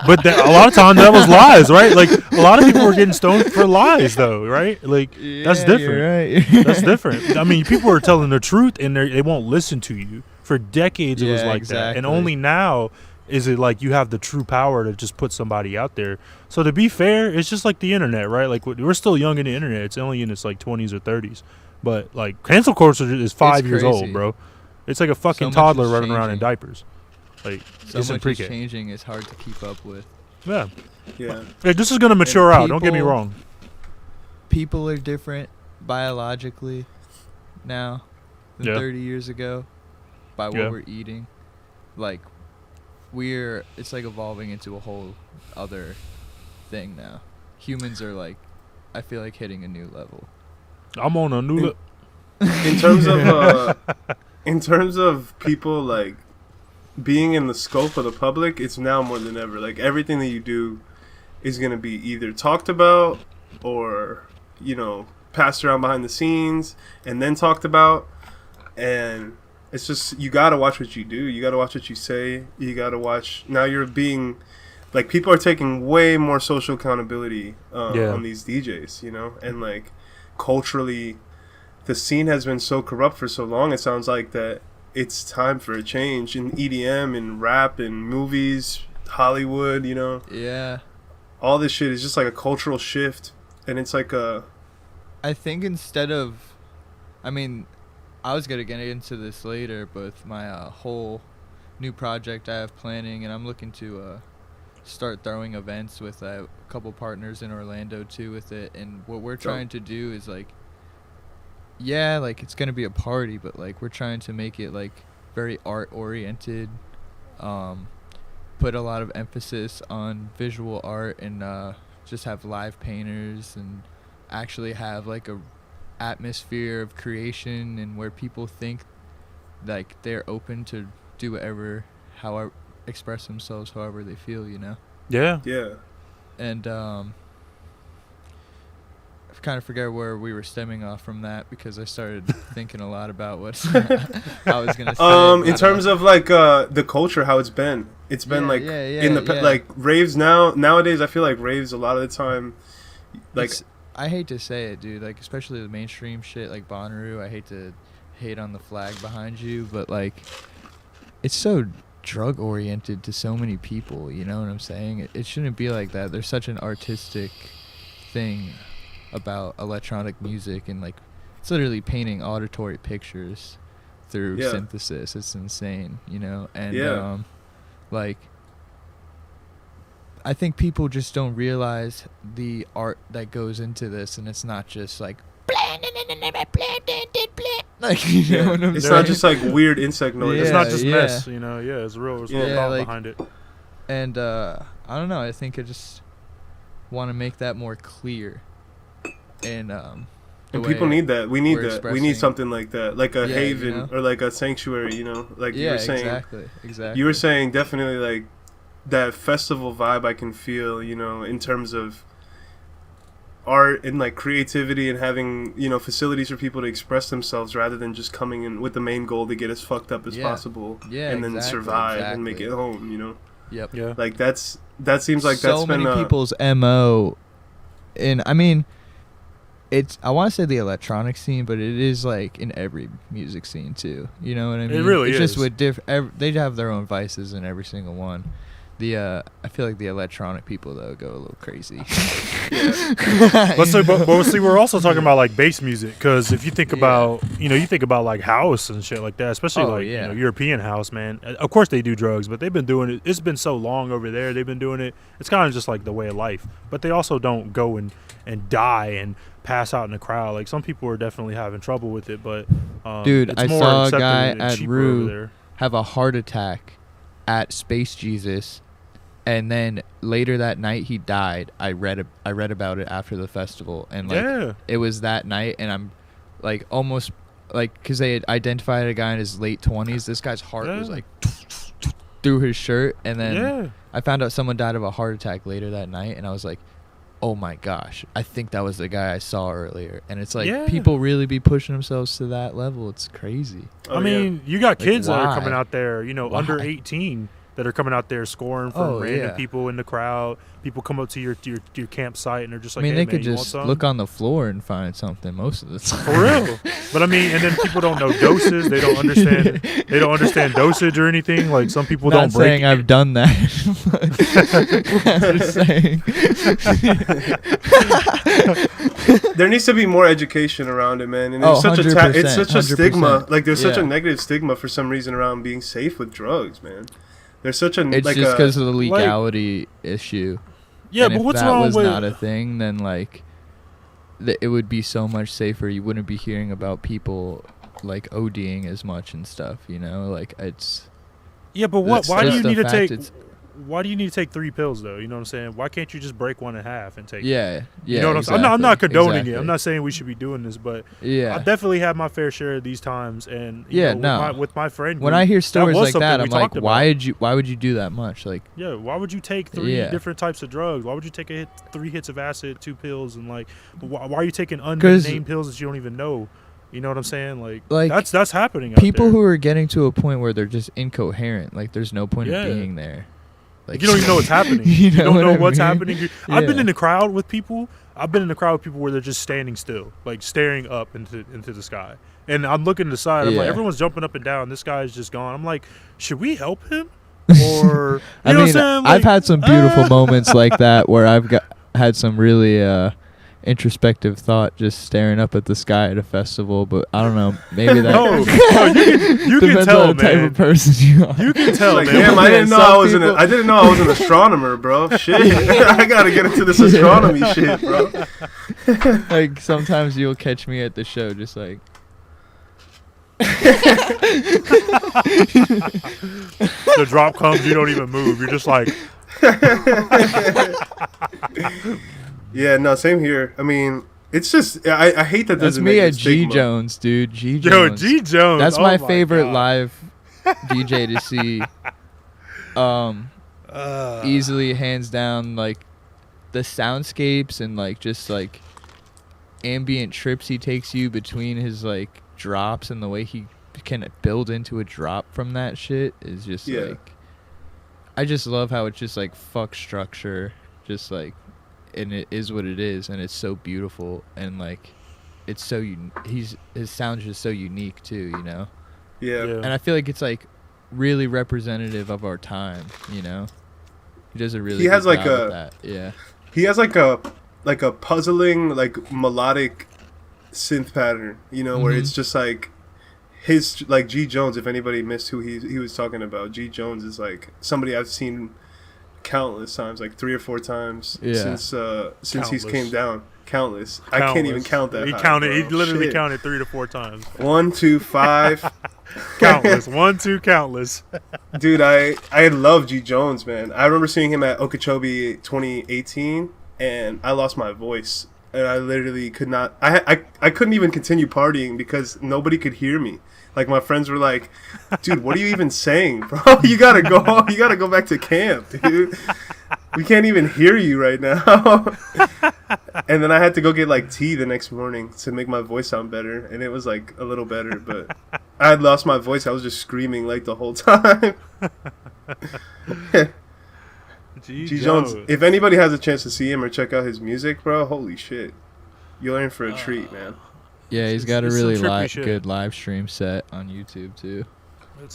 but a lot of times that was lies, right? Like, a lot of people were getting stoned for lies, though, right? Like, that's different.
You're right.
That's different. I mean, people are telling the truth, and they won't listen to you. For decades, it was like that. And only now is it like you have the true power to just put somebody out there. So to be fair, it's just like the internet, right? Like, we're still young in the internet. It's only in its like 20s or 30s. But like, cancel culture is 5 years old, bro. It's like a fucking toddler running around in diapers. Like,
so much is changing. It's hard to keep up with.
Yeah.
Hey, this is gonna mature out. Don't get me wrong.
People are different biologically now than 30 years ago by what we're eating. Like, it's like evolving into a whole other thing now. Humans are like, I feel like hitting a new level.
I'm on a new
in terms of people like being in the scope of the public, it's now more than ever. Like, everything that you do is going to be either talked about or, you know, passed around behind the scenes and then talked about. And it's just, you got to watch what you do. You got to watch what you say. You got to watch. Now you're being, like, people are taking way more social accountability on these DJs, you know? And, like, culturally, the scene has been so corrupt for so long, it sounds like that it's time for a change in EDM and rap and movies, Hollywood, you know?
Yeah.
All this shit is just like a cultural shift. And it's like
I think instead of, I mean, I was going to get into this later, but with my whole new project I have planning, and I'm looking to start throwing events with a couple partners in Orlando too with it. And what we're trying to do is like, like, it's going to be a party, but like, we're trying to make it like very art oriented, put a lot of emphasis on visual art, and just have live painters and actually have like a atmosphere of creation, and where people think like they're open to do whatever, however, express themselves however they feel, you know?
Yeah.
And I kind of forget where we were stemming off from that, because I started thinking a lot about what I was gonna say.
In terms of like the culture, how it's been like in the like raves nowadays. I feel like raves a lot of the time, like,
I hate to say it, dude. Like, especially the mainstream shit, like Bonnaroo. I hate to hate on the flag behind you, but like, it's so drug oriented to so many people. You know what I'm saying? It shouldn't be like that. There's such an artistic thing about electronic music, and like, it's literally painting auditory pictures through synthesis. It's insane, you know? And like, I think people just don't realize the art that goes into this, and it's not just like like, you know what I'm
it's
saying?
not just like weird insect noise.
It's not just mess, you know? Yeah, it's real thought
like,
behind it.
And I don't know, I think I just want to make that more clear. And
people need that. We need that. We need something like that, like a haven, you know? Or like a sanctuary, you know, like you were saying.
Exactly.
You were saying definitely like that festival vibe I can feel, you know, in terms of art and like creativity, and having, you know, facilities for people to express themselves rather than just coming in with the main goal to get as fucked up as possible and then survive and make it home, you know.
Yep.
Yeah.
Like that seems like
so
that's been
many people's MO. And I mean, I want to say the electronic scene, but it is like in every music scene too. You know what I mean?
It really
it's
is.
Just with they have their own vices in every single one. I feel like the electronic people though go a little crazy.
But see, we're also talking about like bass music, because if you think about, you think about like house and shit like that, especially European house, man. Of course they do drugs, but they've been doing it. It's been so long over there. They've been doing it. It's kind of just like the way of life. But they also don't go and die and pass out in the crowd. Like some people are definitely having trouble with it, but
dude,
it's
I
more
saw a
accepted
guy
and
at
cheaper over
Rue
there.
have a heart attack at Space Jesus, and then later that night he died. I read about it after the festival, and like it was that night, and I'm like almost like, because they had identified a guy in his late 20s. This guy's heart was like through his shirt, and then I found out someone died of a heart attack later that night, and I was like, oh my gosh, I think that was the guy I saw earlier. And it's like people really be pushing themselves to that level. It's crazy.
I mean, you got kids that are coming out there, under 18, that are coming out there scoring from random people in the crowd. People come up to your campsite and they're just like,
I mean,
hey,
they
man,
could
you want
just
some?
look on the floor and find something most of the time.
For real. But I mean, and then people don't know doses. They don't understand. They don't understand dosage or anything. Like some people don't break.
Saying I've done that. I'm just saying.
There needs to be more education around it, man. And it's such a stigma. Like there's such a negative stigma for some reason around being safe with drugs, man. There's such a
it's just because of the legality issue.
Yeah,
and
but
if
what's
that
wrong
was
with
not a thing, then like it would be so much safer. You wouldn't be hearing about people like ODing as much and stuff. Like it's.
Yeah, but why do you need to take? Why do you need to take 3 pills though? You know what I'm saying? Why can't you just break one in half and take?
Yeah.
You know what I'm saying? I'm not condoning it. I'm not saying we should be doing this, but I definitely had my fair share of these times. And with my friend group,
when I hear stories like that, I'm like, why would you do that much? Like,
why would you take 3 different types of drugs? Why would you take 3 hits of acid, 2 pills, and like, why are you taking unnamed pills that you don't even know? You know what I'm saying? Like that's happening.
People
out there.
Who are getting to a point where they're just incoherent. Like, there's no point in being there.
Like, you don't even know what's happening. you don't know what's happening. I've been in the crowd with people. Where they're just standing still, like staring up into the sky. And I'm looking to the side. I'm like, everyone's jumping up and down. This guy's just gone. I'm like, should we help him? Or
I mean, I've had some beautiful moments like that where I've had some really introspective thought just staring up at the sky at a festival, but I don't know, maybe that
you can tell,
on the type of person you are.
You can tell,
like,
man.
Damn, I didn't know I was an astronomer, bro. Shit. I gotta get into this astronomy shit, bro.
Like sometimes you'll catch me at the show just like
the drop comes, you don't even move. You're just like
Yeah, no, same here. I mean, it's just I hate that.
That's me at G Jones, dude. G Jones.
Yo, G Jones.
That's my favorite live DJ to see. Easily, hands down, like the soundscapes and like just like ambient trips he takes you between his like drops, and the way he can build into a drop from that shit is just like. I just love how it's just like fuck structure, just like. And it is what it is, and it's so beautiful, and like it's so his sound is just so unique too,
Yeah.
And I feel like it's like really representative of our time, He does a really. He has like that. Yeah.
He has like a puzzling like melodic synth pattern, where it's just like his like G Jones. If anybody missed who he was talking about, G Jones is like somebody I've seen countless times, like 3 or 4 times since he's came down. Countless. I can't even count that.
He counted. He literally counted 3 to 4 times.
1, 2, 5.
Countless. 1, 2, countless.
Dude, I love G Jones, man. I remember seeing him at Okeechobee 2018, and I lost my voice, and I literally could not. I couldn't even continue partying because nobody could hear me. Like, my friends were like, dude, what are you even saying, bro? You gotta go back to camp, dude. We can't even hear you right now. And then I had to go get like tea the next morning to make my voice sound better, and it was like a little better, but I had lost my voice. I was just screaming like the whole time. G Jones, if anybody has a chance to see him or check out his music, bro, holy shit. You're in for a treat, man.
Yeah, he's got a really good live stream set on YouTube too.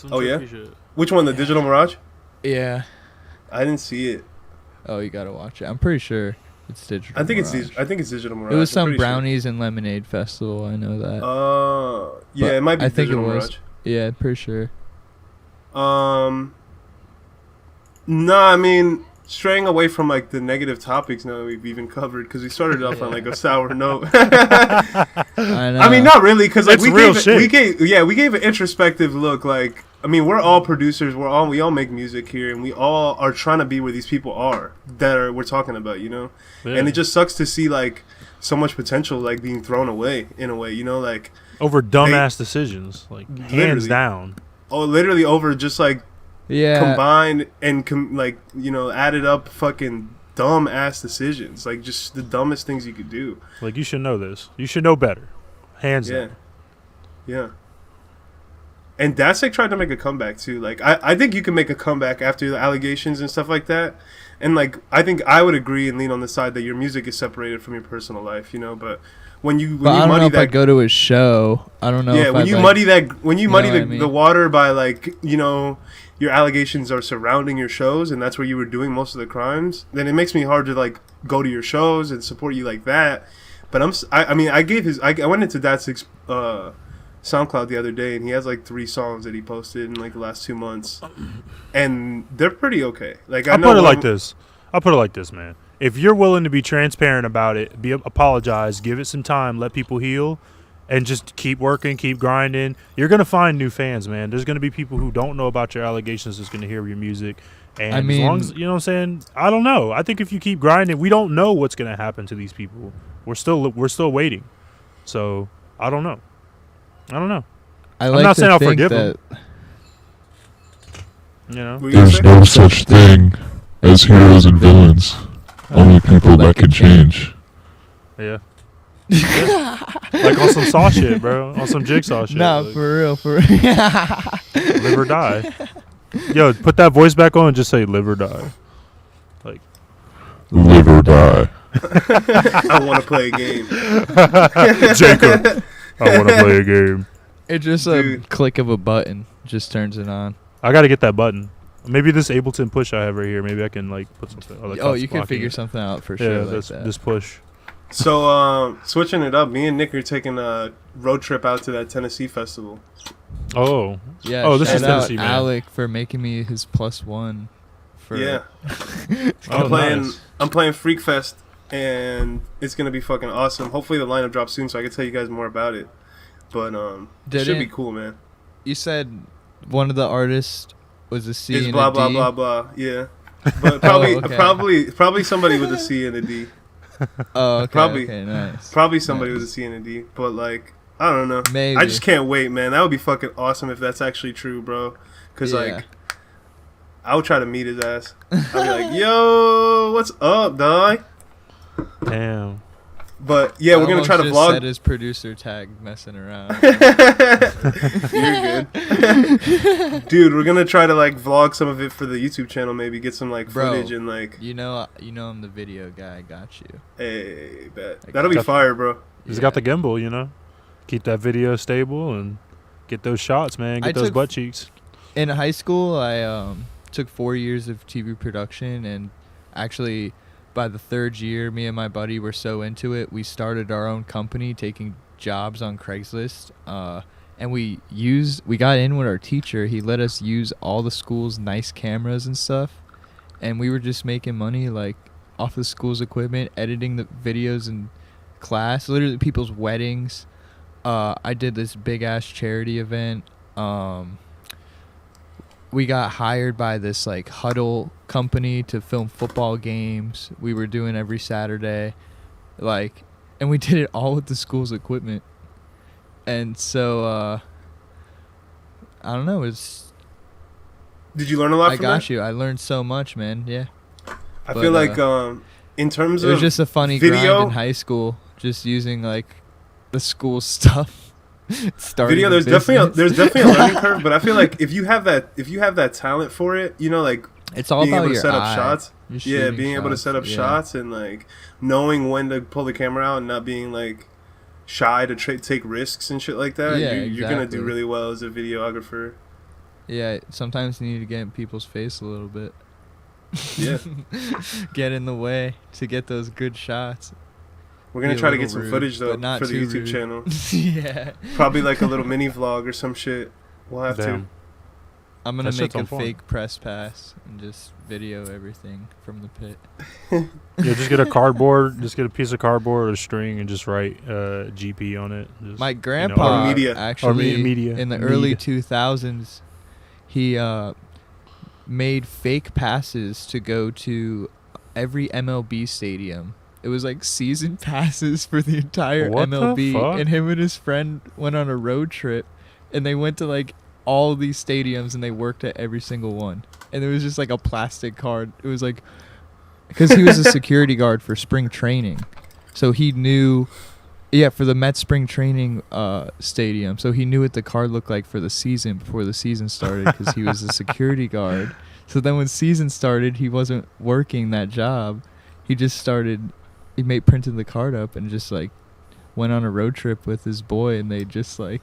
Oh yeah? Shit. Which one, the Digital Mirage?
Yeah.
I didn't see it.
Oh, you gotta watch it. I'm pretty sure it's digital.
I think
Mirage.
it's digital Mirage.
It was
I'm
some
pretty sure.
brownies and lemonade festival. I know that.
Yeah,
But
it might be
I think
digital
it was.
Mirage.
Yeah, pretty sure.
No, I mean, straying away from like the negative topics now that we've even covered, because we started off on like a sour note.
I know.
I mean, not really, because like
It's real
we gave an introspective look. Like, I mean, we're all producers. We all make music here, and we all are trying to be where these people are we're talking about, you know.
Yeah.
And it just sucks to see like so much potential like being thrown away in a way, you know, like
over dumbass decisions, like hands
Literally.
down.
literally over just like
Yeah.
combined and like, you know, added up fucking dumb ass decisions, like just the dumbest things you could do.
Like, you should know this. You should know better. Hands
Yeah,
down.
yeah. And Dasek tried to make a comeback too. Like, I think you can make a comeback after the allegations and stuff like that. And like, I think I would agree and lean on the side that your music is separated from your personal life, you know. But when you
But I don't know
muddy
if I
that,
go to his show. I don't know.
yeah,
if
when
I'd,
you
like,
muddy that, when you muddy
know what I mean?
the water by like, you know, your allegations are surrounding your shows, and that's where you were doing most of the crimes, then it makes me hard to like go to your shows and support you like that. But I mean, I went into Datsek's SoundCloud the other day, and he has like 3 songs that he posted in like the last 2 months, and they're pretty okay. Like,
I'll put it like this. I'll put it like this, man. If you're willing to be transparent about it, apologize, give it some time, let people heal, and just keep working, keep grinding, you're going to find new fans, man. There's going to be people who don't know about your allegations that's going to hear your music. And
I mean,
as long as, you know what I'm saying? I don't know. I think if you keep grinding, we don't know what's going to happen to these people. We're still waiting. So, I don't know. I'm not saying I'll forgive them. You know?
Were you gonna
There's
say?
no such thing as heroes and villains. Only people that can change.
Yeah. Like on some saw shit, bro. On some jigsaw shit.
No,
like,
for real.
live or die. Yo, put that voice back on and just say live or die. Like,
Live or die.
I want to play a game.
Jacob, I want to play a game.
It's just
Dude.
a click of a button just turns it on.
I got to get that button. Maybe this Ableton push I have right here. Maybe I can like put something. Or, like,
Oh,
cuts
you can
blocking
figure
it.
something out for
Yeah,
sure.
this
Like that.
this push.
So, switching it up, me and Nick are taking a road trip out to that Tennessee festival.
Oh,
Yeah.
Oh, this is
shout out
Tennessee, man.
Alec for making me his +1. For
Yeah,
oh, nice.
I'm playing Freak Fest, and it's gonna be fucking awesome. Hopefully the lineup drops soon so I can tell you guys more about it. But it should be cool, man.
You said one of the artists was a C
It's
and
blah
a
blah
D?
blah blah. Yeah, but probably
okay.
probably somebody with a C and a D.
Oh, okay.
Probably.
Okay, nice.
Probably somebody
Nice.
with a C and a D. But like, I don't know.
Maybe.
I just can't wait, man. That would be fucking awesome if that's actually true, bro. Cause
Yeah.
like, I would try to meet his ass. I'd be like, yo, what's up, dog?
Damn.
But yeah, we're gonna try to
Just
vlog.
Said his producer tag messing around.
You're good, dude. We're gonna try to like vlog some of it for the YouTube channel. Maybe get some like
Bro.
footage and like,
you know I'm the video guy. I got you.
hey, bet
Like,
that'll be
def-
fire, bro.
He's got the gimbal, you know. Keep that video stable and get those shots, man. Get
I
those
took-
butt cheeks.
In high school, I took 4 years of TV production, and actually, by the 3rd year, me and my buddy were so into it, we started our own company, taking jobs on Craigslist. And we got in with our teacher. He let us use all the school's nice cameras and stuff, and we were just making money like off the school's equipment, editing the videos in class, literally people's weddings. I did this big ass charity event. We got hired by this like Huddle company to film football games. We were doing every Saturday, like, and we did it all with the school's equipment. And so, I don't know.
Did you learn a lot
I
from
got
that?
you. I learned so much, man. Yeah.
I
but,
feel like in terms
It was
of
just a funny
video,
grind in high school, just using like the school stuff. Starting
video,
a
there's definitely
business.
a learning curve. But I feel like if you have that talent for it, you know, like
It's all
being
about
able to
your
set up
eye.
shots.
You're
Yeah,
shooting
being able to set up
yeah.
shots and like knowing when to pull the camera out and not being like shy to take risks and shit like that.
Yeah,
you're gonna do
exactly.
really well as a videographer.
Yeah, sometimes you need to get in people's face a little bit.
Yeah.
get in the way to get those good shots.
We're gonna
Be a
try to
little
get some
rude,
footage though
but not
for the
too
YouTube
rude.
channel.
Yeah.
Probably like a little mini vlog or some shit. We'll have
Damn.
I'm gonna
That
make
shit's
a
on point.
fake press pass and just video everything from the pit.
Yeah, just get a cardboard, just get a piece of cardboard or a string, and just write GP on it. Just,
My grandpa
Or media.
actually
media.
in the early
Media.
2000s, he made fake passes to go to every MLB stadium. It was like season passes for the entire
What the
MLB,
fuck?
and him and his friend went on a road trip, and they went to like all these stadiums, and they worked at every single one. And it was just like a plastic card. It was like, because he was a security guard for spring training, so he knew. Yeah, for the Mets spring training stadium. So he knew what the card looked like for the season before the season started because he was a security guard. So then when season started, he wasn't working that job. He just started, printed the card up and just like went on a road trip with his boy, and they just like.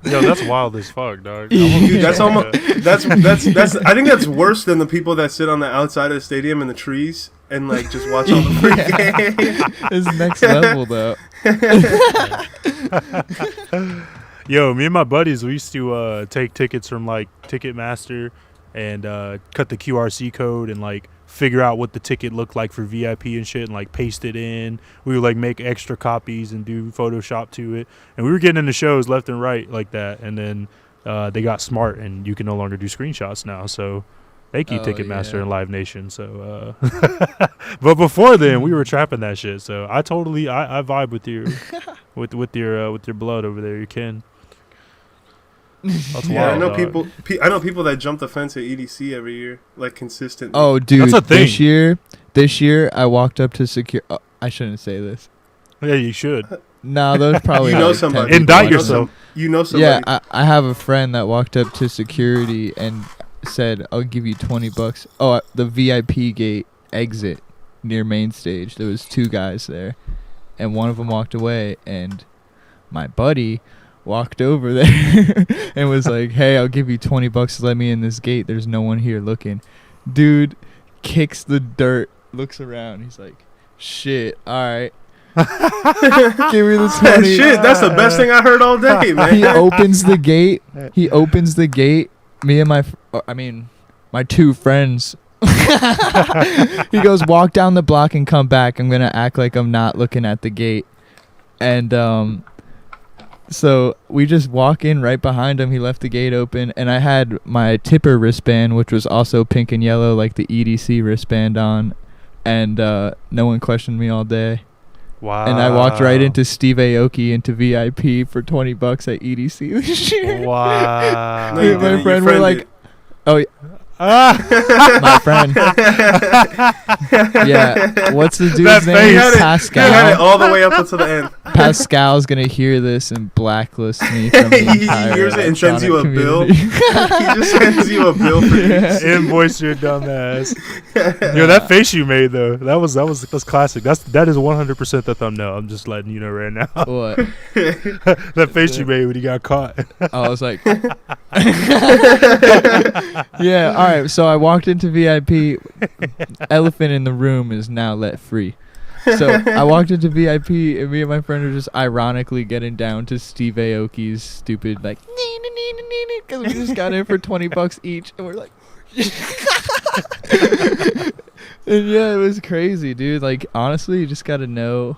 Yo, that's wild as fuck, dog.
Dude, that's almost that's I think that's worse than the people that sit on the outside of the stadium in the trees and like just watch all the free game.
It's next level though.
Yo, me and my buddies, we used to take tickets from like Ticketmaster and cut the QRC code and like figure out what the ticket looked like for VIP and shit and like paste it in. We would like make extra copies and do Photoshop to it. And we were getting into shows left and right like that. And then they got smart and you can no longer do screenshots now. So thank you,
Oh,
Ticketmaster
yeah.
and Live Nation. So, but before then we were trapping that shit. So I vibe with you, with your blood over there. You can. That's
Yeah, I
wild,
know
dog.
I know people that jump the fence at EDC every year, like consistently.
Oh, dude,
That's a thing.
This year I walked up to secure. I shouldn't say this.
Yeah, you should.
No, those probably
You know
like 10
somebody.
people
Indict
watching.
yourself.
You know somebody.
Yeah, I have a friend that walked up to security and said, "I'll give you $20." Oh, the VIP gate exit near main stage. There was 2 guys there, and one of them walked away, and my buddy walked over there and was like, "Hey, I'll give you $20 to let me in this gate. There's no one here looking." Dude kicks the dirt, looks around. He's like, "Shit, all right." Give me the 20.
Shit, that's the best thing I heard all day, man.
He opens the gate. Me and my 2 friends. He goes, "Walk down the block and come back. I'm gonna act like I'm not looking at the gate." And so we just walk in right behind him. He left the gate open, and I had my tipper wristband, which was also pink and yellow, like the EDC wristband on, and no one questioned me all day.
Wow.
And I walked right into Steve Aoki into VIP for $20 at EDC this year.
Wow.
No,
Me
you
and my
didn't. Your
friend were like,
did.
"Oh, yeah." My friend. Yeah. What's the
That
dude's
face.
name?
You had it
Pascal.
all the way up until the end.
Pascal's gonna hear this and blacklist me from the
He
entire
hears it and sends you a
electronic
bill.
community.
He just sends you a bill for
Yeah.
Invoice your dumb ass. Yo, that face you made though, that's classic. That is 100% the thumbnail. I'm just letting you know right now.
What?
That face you made when you got caught.
I was like, yeah. All right. So I walked into VIP. Elephant in the room is now let free. So I walked into VIP, and me and my friend are just ironically getting down to Steve Aoki's stupid like because we just got in for $20 each, and we're like, and yeah, it was crazy, dude. Like honestly, you just gotta know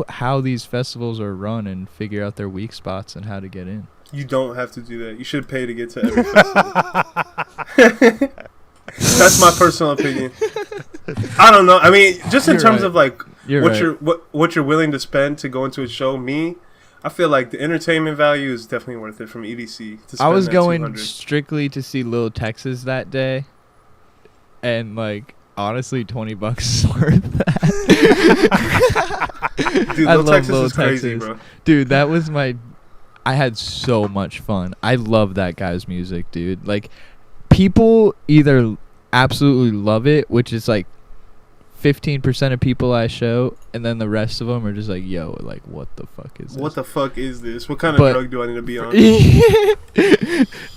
how these festivals are run and figure out their weak spots and how to get in.
You don't have to do that. You should pay to get to every festival. That's my personal opinion. I don't know. I mean, just in
You're
terms
right.
of like
You're
what
right.
what you're willing to spend to go into a show. I feel like the entertainment value is definitely worth it from EDC. To spend
I was
that
going
200.
strictly to see Lil Texas that day, and like honestly, $20 is worth that.
Dude,
I
Lil
love
Texas
Lil
is crazy,
Texas.
bro.
Dude, that was I had so much fun. I love that guy's music, dude. Like, people either absolutely love it, which is like 15% of people I show, and then the rest of them are just like, yo, like, what the fuck is this?
What the fuck is this? What kind of drug do I need to be on?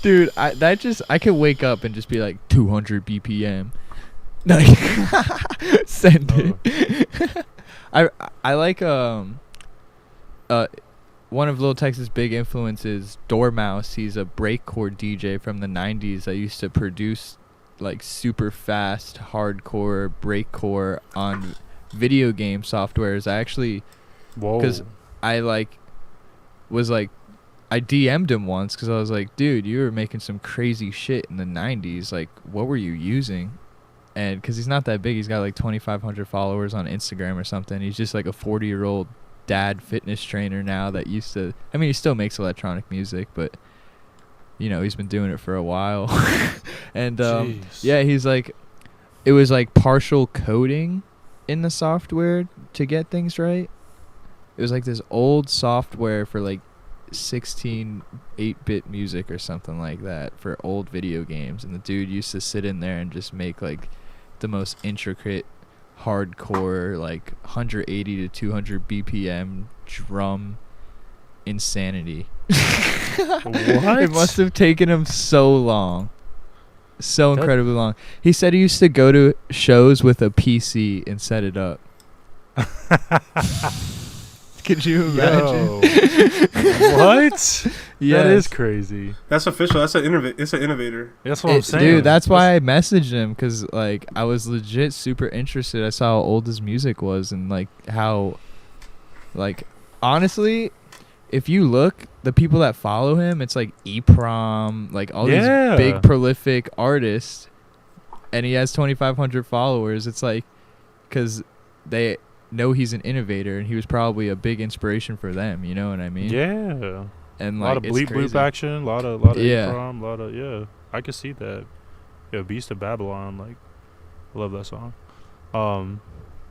Dude, I could wake up and just be like 200 BPM. Like, send it. I like one of Lil Tex's big influences, Dormouse. He's a breakcore DJ from the 90s that used to produce like super fast hardcore breakcore on video game softwares. I actually, because I DM'd him once because I was like, dude, you were making some crazy shit in the 90s. Like, what were you using? And because he's not that big, he's got like 2,500 followers on Instagram or something. He's just like a 40-year-old dad fitness trainer now that used to, I mean, he still makes electronic music, but you know, he's been doing it for a while. And yeah, he's like, it was like partial coding in the software to get things right. It was like this old software for like 16 8-bit music or something like that for old video games, and the dude used to sit in there and just make like the most intricate hardcore, like 180 to 200 BPM drum insanity.
What?
It must have taken him so long, so incredibly long. He said he used to go to shows with a PC and set it up. Could you imagine?
What?
Yes.
That is crazy.
That's official. That's it's an innovator.
That's what I'm saying.
Dude, that's why I messaged him, because like I was legit super interested. I saw how old his music was, and like how, like, honestly, if you look, the people that follow him, it's like EPROM, like all these big prolific artists, and he has 2,500 followers. It's like, because they know he's an innovator, and he was probably a big inspiration for them. You know what I mean?
Yeah.
And
a
like,
lot of bleep bloop action, a lot of EPROM, a lot of I could see that. Yeah, Beast of Babylon, like, I love that song.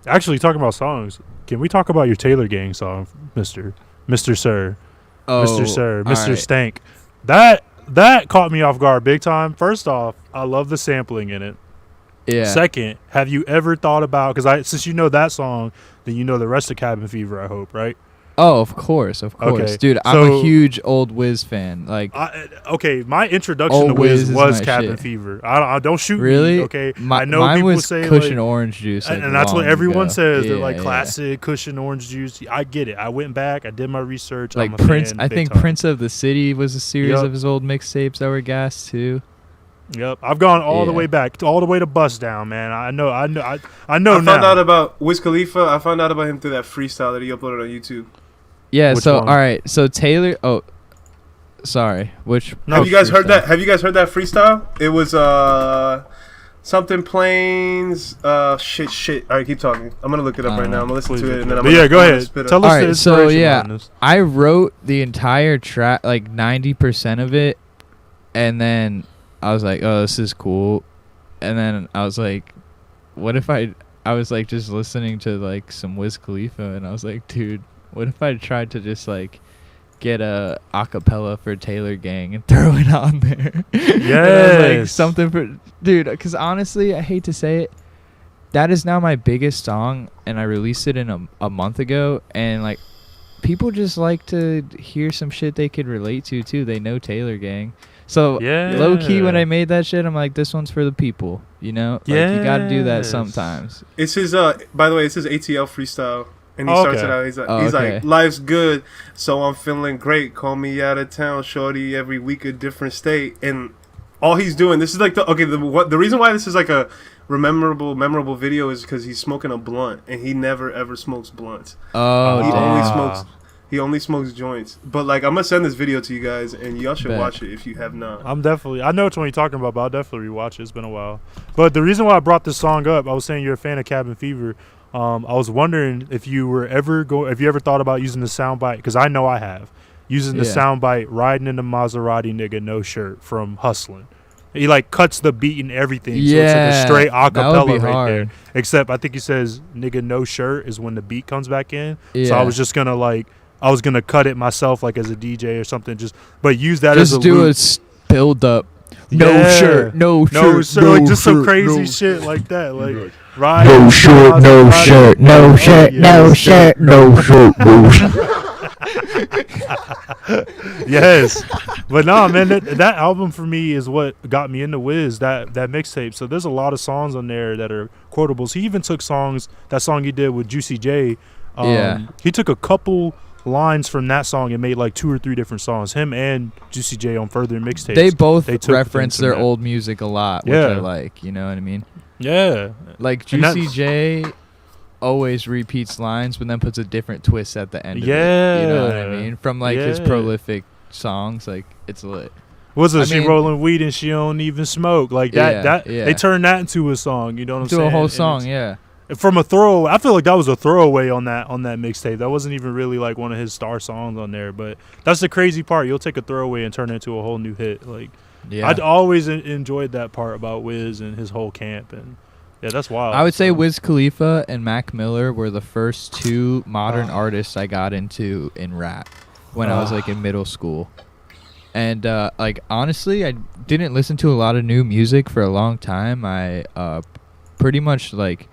Actually, talking about songs, can we talk about your Taylor Gang song, Mr. Sir?
Oh,
Mr. Sir, Mr.
right.
Stank. That caught me off guard big time. First off, I love the sampling in it.
Yeah.
Second, have you ever thought about, because since you know that song, then you know the rest of Cabin Fever, I hope, right?
Oh, of course. Okay. Dude, I'm a huge Old Wiz fan. Like,
my introduction to Wiz was Cabin
shit.
Fever. I don't shoot
really?
me, okay?
I
know
mine
people
was
say
Cushion
like,
Orange Juice, like,
and that's what everyone
ago.
says.
Yeah,
They're like classic Cushion Orange Juice. I get it. I went back. I did my research.
Like
I'm a
Prince.
fan,
I think
time.
Prince of the City was a series of his old mixtapes that were gas too.
Yep, I've gone all the way back, all the way to Bust Down, man. I know
I
now.
found out about Wiz Khalifa. I found out about him through that freestyle that he uploaded on YouTube.
Yeah.
Which
so
one?
all right. So Taylor. Oh, sorry. Which?
Have you guys
freestyle?
heard that? Have you guys heard that freestyle? It was something planes. Shit. All right, keep talking. I'm gonna look it up right now. I'm gonna listen to it, and then I'm gonna.
Go ahead.
Spit
Tell
up.
us
All
the
right, so
inspiration
yeah,
behind this.
I wrote the entire track, like 90% of it, and then I was like, oh, this is cool. And then I was like, what if I was like just listening to like some Wiz Khalifa, and I was like, dude, what if I tried to just like get a acapella for Taylor Gang and throw it on there?
Yes.
Like something for, dude, because honestly, I hate to say it, that is now my biggest song, and I released it in a month ago, and like people just like to hear some shit they could relate to too. They know Taylor Gang. So low key, when I made that shit, I'm like, this one's for the people, you know? Like, you got to do that sometimes.
It's his. By the way, it's his ATL freestyle, and he starts it out. He's like, life's good, so I'm feeling great. Call me out of town, shorty. Every week a different state, and all he's doing. This is like the reason why this is like a memorable video is because he's smoking a blunt, and he never ever smokes blunts. He only smokes joints. But like, I'm gonna send this video to you guys, and y'all should watch it if you have not.
I know which one you're talking about, but I'll definitely rewatch it. It's been a while. But the reason why I brought this song up, I was saying you're a fan of Cabin Fever. I was wondering if you ever thought about using the soundbite, because I know I have, using the soundbite "Riding in the Maserati, nigga, no shirt" from Hustlin'. He like cuts the beat and everything, so it's like a straight acapella right there. Except I think he says "nigga, no shirt" is when the beat comes back in. So I was just gonna cut it myself, like as a DJ or something, but use that as a loop.
Just do a build up. No shirt, no shirt,
like just some crazy shit like that. Like Right.
No shirt, no shirt, no shirt, no shirt, no shirt, no shirt.
Yes, but nah, man, that album for me is what got me into Wiz. That mixtape. So there's a lot of songs on there that are quotables. He even took that song he did with Juicy J. He took a couple lines from that song and made like 2 or 3 different songs. Him and Juicy J on further mixtapes.
They both
took
reference
things from
their
that.
old music a lot, which I like. You know what I mean?
Yeah,
Like Juicy J always repeats lines, but then puts a different twist at the end.
Yeah,
of it, you know what I mean? From like his prolific songs, like it's lit.
Was it
I
she
mean,
rolling weed and she don't even smoke like that? They turned that into a song. You know what I'm saying?
Into a whole song, yeah.
From a throwaway, I feel like that was a throwaway on that mixtape. That wasn't even really like one of his star songs on there. But that's the crazy part. You'll take a throwaway and turn it into a whole new hit. Like, I'd always enjoyed that part about Wiz and his whole camp, and yeah, that's wild.
I would say Wiz Khalifa and Mac Miller were the first 2 modern artists I got into in rap when I was like in middle school. And like honestly, I didn't listen to a lot of new music for a long time. I pretty much like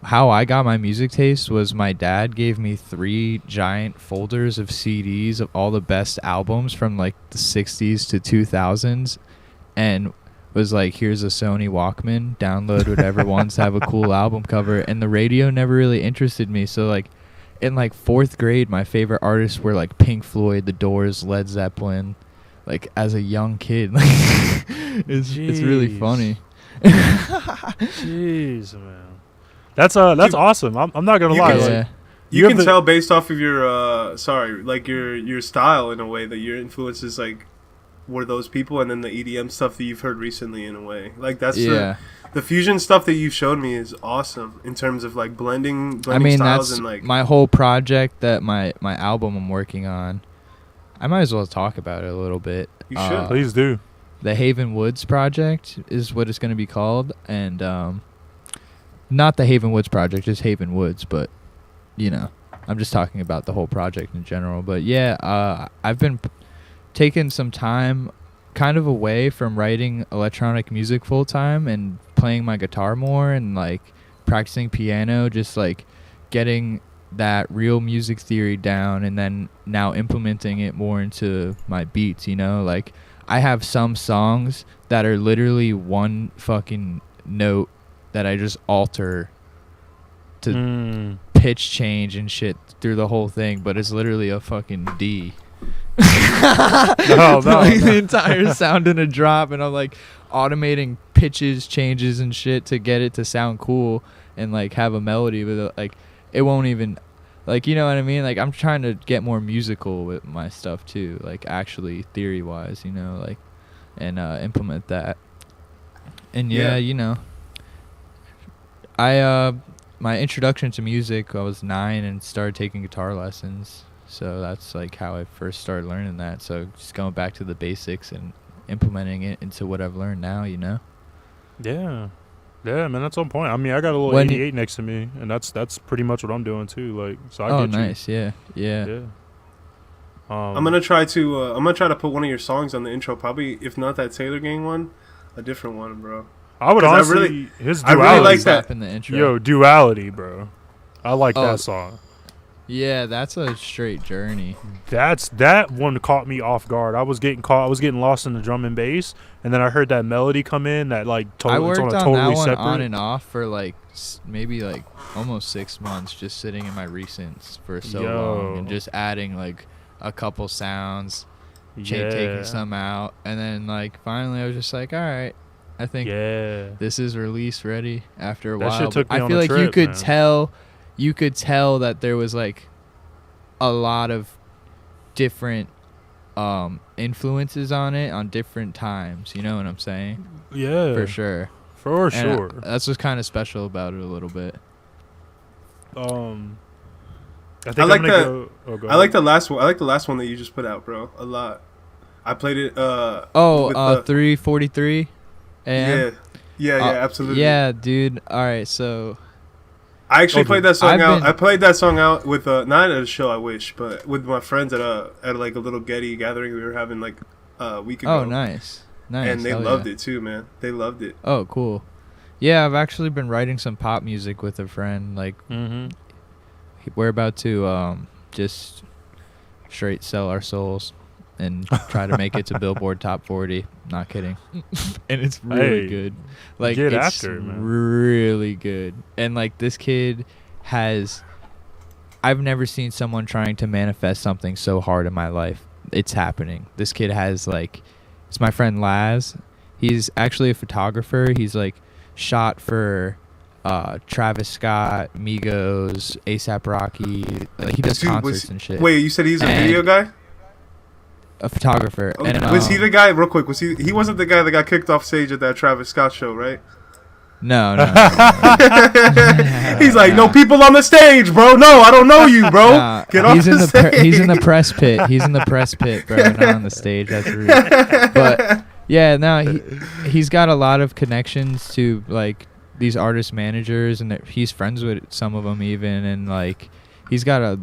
how I got my music taste was my dad gave me 3 giant folders of CDs of all the best albums from like the 60s to 2000s, and was like, here's a Sony Walkman, download whatever ones have a cool album cover. And the radio never really interested me, so like in like 4th grade my favorite artists were like Pink Floyd, The Doors, Led Zeppelin, like as a young kid. Like it's really funny.
Jeez, man, that's awesome. I'm not gonna lie. Like,
you can tell based off of your like your style in a way that your influences like were those people, and then the EDM stuff that you've heard recently in a way. Like that's the fusion stuff that you've showed me is awesome in terms of like blending styles.
That's
and like
my whole project, that my album I'm working on. I might as well talk about it a little bit.
You should.
Please do.
The Haven Woods project is what it's going to be called, and not the Haven Woods project, just Haven Woods, but you know, I'm just talking about the whole project in general. But yeah, I've been taking some time kind of away from writing electronic music full time and playing my guitar more and like practicing piano, just like getting that real music theory down, and then now implementing it more into my beats, you know? Like I have some songs that are literally one fucking note that I just alter to pitch change and shit through the whole thing, but it's literally a fucking D.
No,
like the entire sound in a drop, and I'm like automating pitches, changes and shit to get it to sound cool and like have a melody with it. Like it won't even, like, you know what I mean? Like I'm trying to get more musical with my stuff too, like actually theory wise, you know, like, and implement that. And yeah, you know, I my introduction to music, I was 9 and started taking guitar lessons. So that's like how I first started learning that. So just going back to the basics and implementing it into what I've learned now, you know?
Yeah, man, that's on point. I mean, I got a little 88 next to me, and that's pretty much what I'm doing too. Like, so I get
nice,
you.
Yeah.
I'm gonna try to put one of your songs on the intro. Probably, if not that Taylor Gang one, a different one, bro.
I would honestly, his duality.
I really like that.
In the intro.
Yo, duality, bro. I like that song.
Yeah, that's a straight journey.
That one caught me off guard. I was getting lost in the drum and bass, and then I heard that melody come in. That like
I worked
on
on that one
separate.
on and off for like maybe like almost 6 months, just sitting in my recents for so long and just adding like a couple sounds, taking some out, and then like finally I was just like, all right, I think this is release ready after a while.
Shit took me
I
on
feel
a
like
trip,
you could tell that there was like a lot of different influences on it on different times, you know what I'm saying?
Yeah,
for sure. That's what's kind of special about it a little bit.
I like the last one. I like the last one that you just put out, bro, a lot. I played it.
3:43 a.m.
Yeah, absolutely.
Yeah, dude. All right, so
I actually played that song out. I played that song out with not at a show, I wish, but with my friends at like a little Getty gathering we were having like a week ago.
Oh, nice.
And they loved it too, man. They loved it.
Oh, cool. Yeah, I've actually been writing some pop music with a friend. Like, we're about to just straight sell our souls and try to make it to Billboard Top 40. Not kidding. And it's really good. Like,
get
it's
after it, man.
really good. And like, this kid has, I've never seen someone trying to manifest something so hard in my life. It's happening. This kid has like, it's my friend Laz. He's actually a photographer. He's like shot for Travis Scott, Migos, ASAP Rocky. Like, he does concerts and shit.
Wait, you said he's a video guy?
A photographer.
Oh,
and,
was he the guy? Real quick, was he wasn't the guy that got kicked off stage at that Travis Scott show, right?
No.
He's like, no people on the stage, bro. No, I don't know you, bro.
Nah,
Get off the stage.
He's in the press pit. He's in the press pit, bro. Not on the stage. That's rude. But yeah, no, he's got a lot of connections to like these artist managers, and he's friends with some of them even, and like he's got a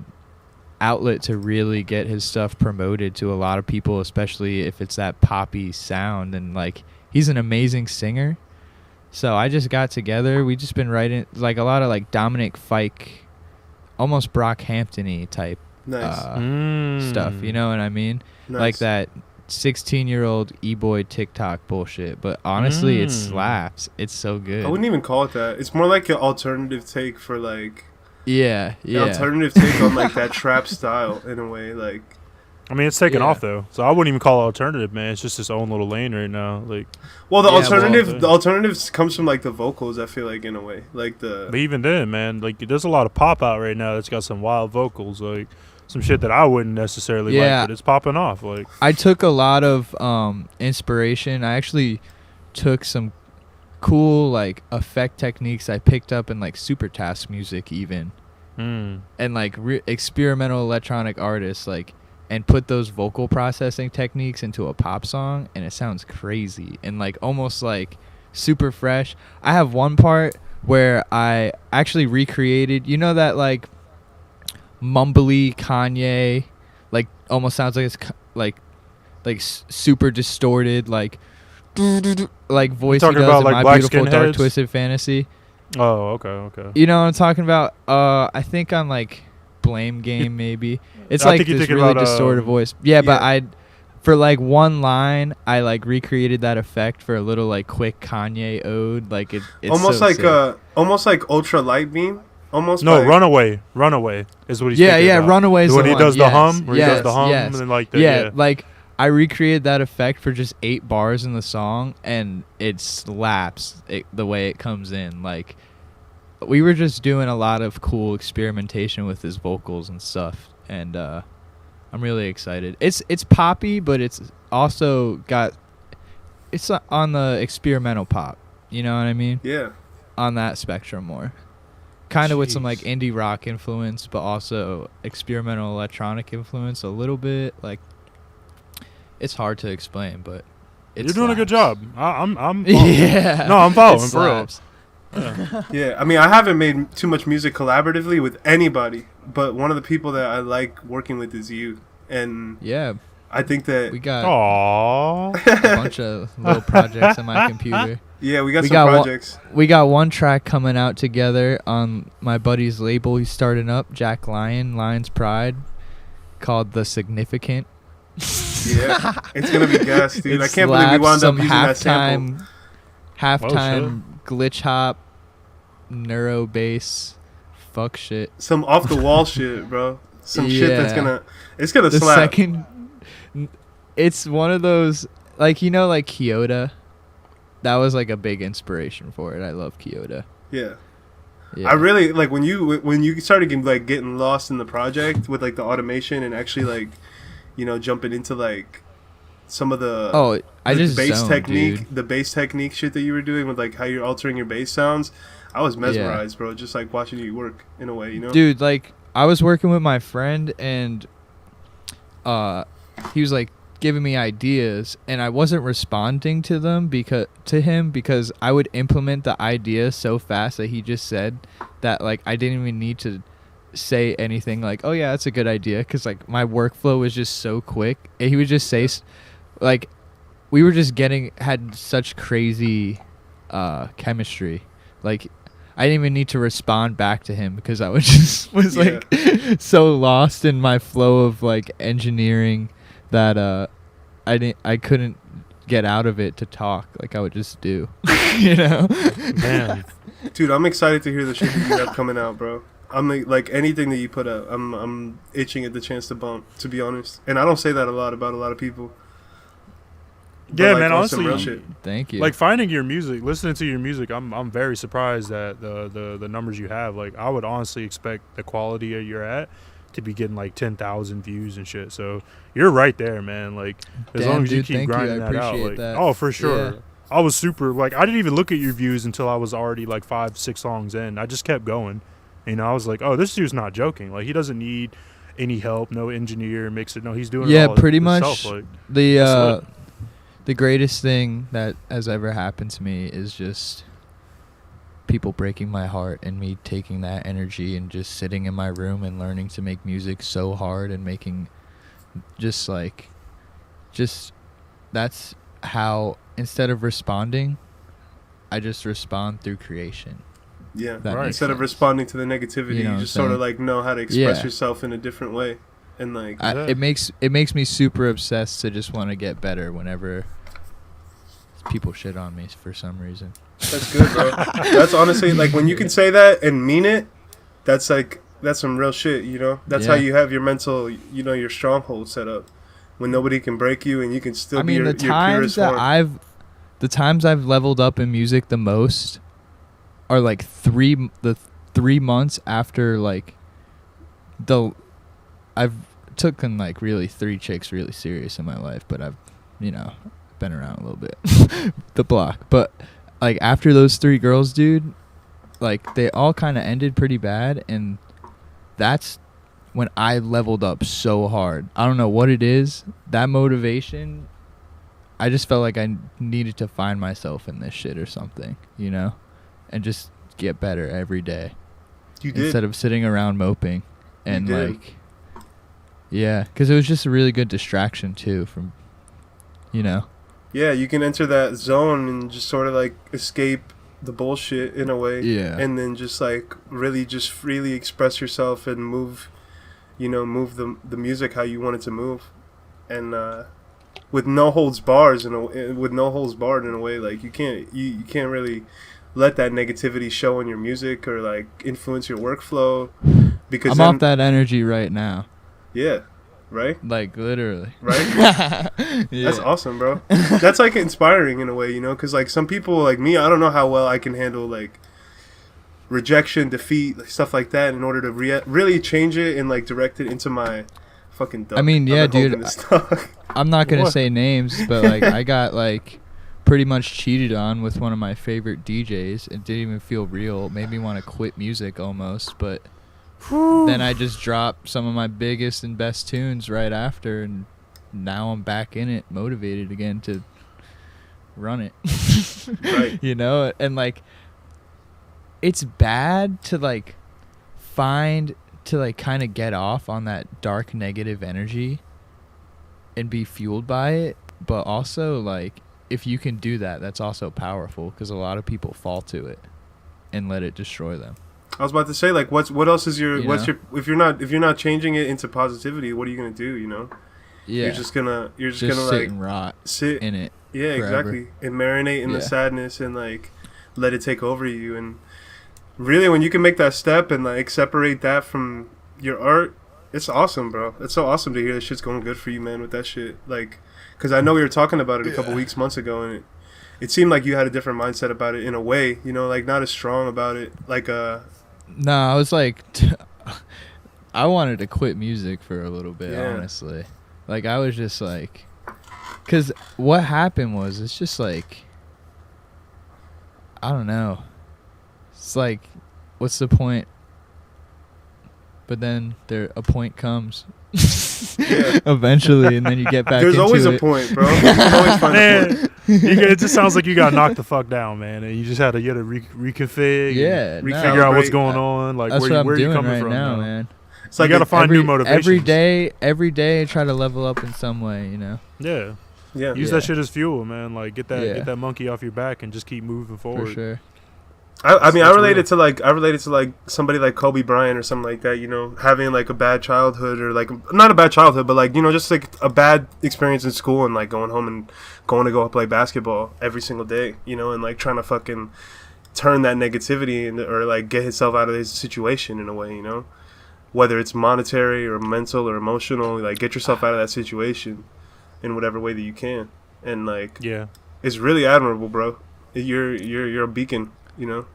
outlet to really get his stuff promoted to a lot of people, especially if it's that poppy sound. And like, he's an amazing singer. So I just got together. We just been writing like a lot of like Dominic Fike, almost Brockhampton-y type stuff. You know what I mean?
Nice.
Like that 16-year-old e-boy TikTok bullshit. But honestly, it slaps. It's so good.
I wouldn't even call it that. It's more like an alternative take for like.
Yeah.
Alternative take on like that trap style in a way. Like,
I mean, it's taken off though, so I wouldn't even call it alternative, man. It's just its own little lane right now. Like,
well, the alternatives comes from like the vocals. I feel like in a way, like the.
But even then, man, like there's a lot of pop out right now that's got some wild vocals, like some shit that I wouldn't necessarily like, but it's popping off. Like,
I took a lot of inspiration. I actually took some cool like effect techniques I picked up in like Supertask music even, and like experimental electronic artists like. And put those vocal processing techniques into a pop song, and it sounds crazy and like almost like super fresh. I have one part where I actually recreated, you know, that like mumbly Kanye, like almost sounds like it's like super distorted, like voice he does
about,
in
like,
My
Black
Beautiful
Skinheads?
Dark Twisted Fantasy.
oh, okay.
You know what I'm talking about? I think on like Blame Game maybe. It's
I
like
think you're
this
thinking
really
about,
distorted voice. Yeah, but for like one line, I like recreated that effect for a little like quick Kanye ode. Like it's
almost
so
like
sick.
Almost like Ultra Light Beam. Almost.
No,
like,
Runaway is what he's thinking about.
Runaway's
when
the
he
one.
does the hum, where he does
Yes,
the hum,
yes.
and then like the,
yeah, like I recreated that effect for just 8 bars in the song, and it slaps the way it comes in. Like, we were just doing a lot of cool experimentation with his vocals and stuff, and I'm really excited. It's poppy, but it's also it's on the experimental pop. You know what I mean?
Yeah.
On that spectrum more. Kind of with some like indie rock influence, but also experimental electronic influence a little bit. Like, it's hard to explain, but
you're doing a good job. I'm
yeah.
No, I'm following for real.
Yeah, I mean, I haven't made too much music collaboratively with anybody, but one of the people that I like working with is you, and
yeah,
I think that
we got
Aww.
a bunch of little projects on my computer.
Yeah, we got some projects.
We got one track coming out together on my buddy's label. He's starting up, Jack Lion's Pride, called The Significant.
Yeah, it's gonna be gas, dude. I can't believe we
slaps.
wound up
Some
using that sample.
halftime glitch hop, neuro bass, fuck shit.
Some off the wall shit, bro. Some shit that's gonna
The
slap.
second, it's one of those, like, you know, like Kyoto. That was like a big inspiration for it. I love Kyoto.
Yeah.
Yeah.
I really like when you started getting lost in the project with like the automation and actually like, you know, jumping into like some of the bass technique,
dude.
the bass technique shit that you were doing with like how you're altering your bass sounds. I was mesmerized, bro, just like watching you work in a way, you know.
Dude, like I was working with my friend and he was like giving me ideas and I wasn't responding to them because I would implement the idea so fast that he just said that like I didn't even need to say anything like, oh yeah, that's a good idea, because like my workflow was just so quick, and he would just say like we were just had such crazy chemistry. Like, I didn't even need to respond back to him because I was like so lost in my flow of like engineering that I couldn't get out of it to talk. Like I would just do, you know.
Man,
Dude, I'm excited to hear the shit that you have coming out, bro. I'm like anything that you put out, I'm itching at the chance to bump, to be honest. And I don't say that a lot about a lot of people.
yeah,
like,
man.
on some real
Honestly,
shit.
Thank you.
like finding your music, listening to your music, I'm very surprised at the numbers you have. Like I would honestly expect the quality that you're at to be getting like 10,000 views and shit. So you're right there, man. Like as
Damn,
long as you
dude,
keep
thank you.
grinding
I
that out,
appreciate
like
that.
oh for sure.
Yeah.
I was super like I didn't even look at your views until I was already like 5-6 songs in. I just kept going. You know, I was like, oh, this dude's not joking. Like he doesn't need any help, no engineer, mix it. No, he's doing it all
pretty
himself.
much.
Like,
The greatest thing that has ever happened to me is just people breaking my heart and me taking that energy and just sitting in my room and learning to make music so hard and making just that's how, instead of responding, I just respond through creation.
Yeah,
That makes
instead of
sense.
responding to the negativity,
You know
you
what
just
I'm
sort of
saying?
like know how to express
Yeah.
yourself in a different way. And like,
Yeah.
It makes me super obsessed to just want to get better whenever people shit on me for some reason.
that's good, bro. That's honestly, like, when you can say that and mean it, that's some real shit, you know? That's how
Yeah.
you have your mental, you know, your stronghold set up. When nobody can break you and you can still
I mean,
be your purest form.
the times I've leveled up in music the most are like 3 months after like I've taken like really 3 chicks really serious in my life, but I've, you know, been around a little bit the block. But like after those 3 girls, dude, like they all kind of ended pretty bad, and that's when I leveled up so hard. I don't know what it is. That motivation, I just felt like I needed to find myself in this shit or something, you know, and just get better every day.
You did.
Instead of sitting around moping. And
did.
like, yeah, because it was just a really good distraction too from, you know.
Yeah, you can enter that zone and just sort of like escape the bullshit in a way.
Yeah.
And then just like really just freely express yourself and move, you know, move the music how you want it to move. And with no holds barred in a way, like you can't really let that negativity show in your music or like influence your workflow, because
I'm off that energy right now.
Yeah, right?
Like literally.
Right?
Yeah.
That's awesome, bro. That's like inspiring in a way, you know, because like some people like me, I don't know how well I can handle like rejection, defeat, like, stuff like that in order to really change it and like direct it into my fucking duck.
I mean, yeah, dude, I'm not going to
What?
say names, but like I got like pretty much cheated on with one of my favorite DJs. It didn't even feel real. It made me want to quit music almost, but then I just dropped some of my biggest and best tunes right after, and now I'm back in it, motivated again to run it.
Right.
You know, and like it's bad to like kind of get off on that dark negative energy and be fueled by it, but also like if you can do that, that's also powerful, because a lot of people fall to it and let it destroy them.
I was about to say, like, what else is your
You
what's
know?
your if you're not changing it into positivity, what are you gonna do? You know,
Yeah,
you're just gonna
sit
like
and rot
sit
in it.
yeah,
forever.
exactly, and marinate in the
Yeah.
sadness and like let it take over you. And really, when you can make that step and like separate that from your art, it's awesome, bro. It's so awesome to hear that shit's going good for you, man, with that shit. Like, because I know we were talking about it a couple months ago, and it seemed like you had a different mindset about it in a way, you know, like not as strong about it, like
No, I was like, I wanted to quit music for a little bit,
Yeah.
honestly. Like, I was just like, because what happened was, it's just like, I don't know. It's like, what's the point? But then a point comes.
Yeah.
Eventually, and then you get back
there's
into
always
it.
a point, bro. You can always find a point.
Man, it just sounds like you got knocked the fuck down, man, and you just had to reconfig. and
Yeah, no.
figure out what's
Recalibrate.
going on. Like
That's
where
what I'm
you
doing
coming
right
from
now, man.
It's like
you gotta find new motivations.
Every day I try to level up in some way, you know.
Yeah,
Yeah.
Use that shit as fuel, man. Like get
Yeah.
that monkey off your back and just keep moving forward.
For sure.
I mean, I
That's
related
real.
to like somebody like Kobe Bryant or something like that. You know, having like a bad childhood or like not a bad childhood, but like, you know, just like a bad experience in school and like going home and going to go play basketball every single day. You know, and like trying to fucking turn that negativity or like get himself out of his situation in a way. You know, whether it's monetary or mental or emotional, like get yourself out of that situation in whatever way that you can. And like,
Yeah.
it's really admirable, bro. You're a beacon. You know.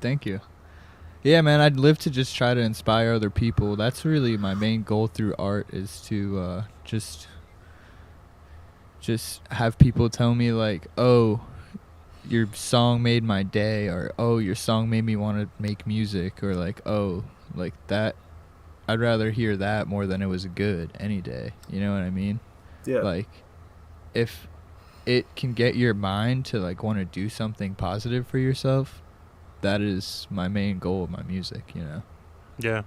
Thank you. Yeah, man, I'd live to just try to inspire other people. That's really my main goal through art, is to just have people tell me like, oh, your song made my day, or oh, your song made me want to make music, or like, oh, like that. I'd rather hear that more than it was good any day. You know what I mean?
Yeah.
Like, if it can get your mind to like want to do something positive for yourself, that is my main goal of my music, you know.
Yeah.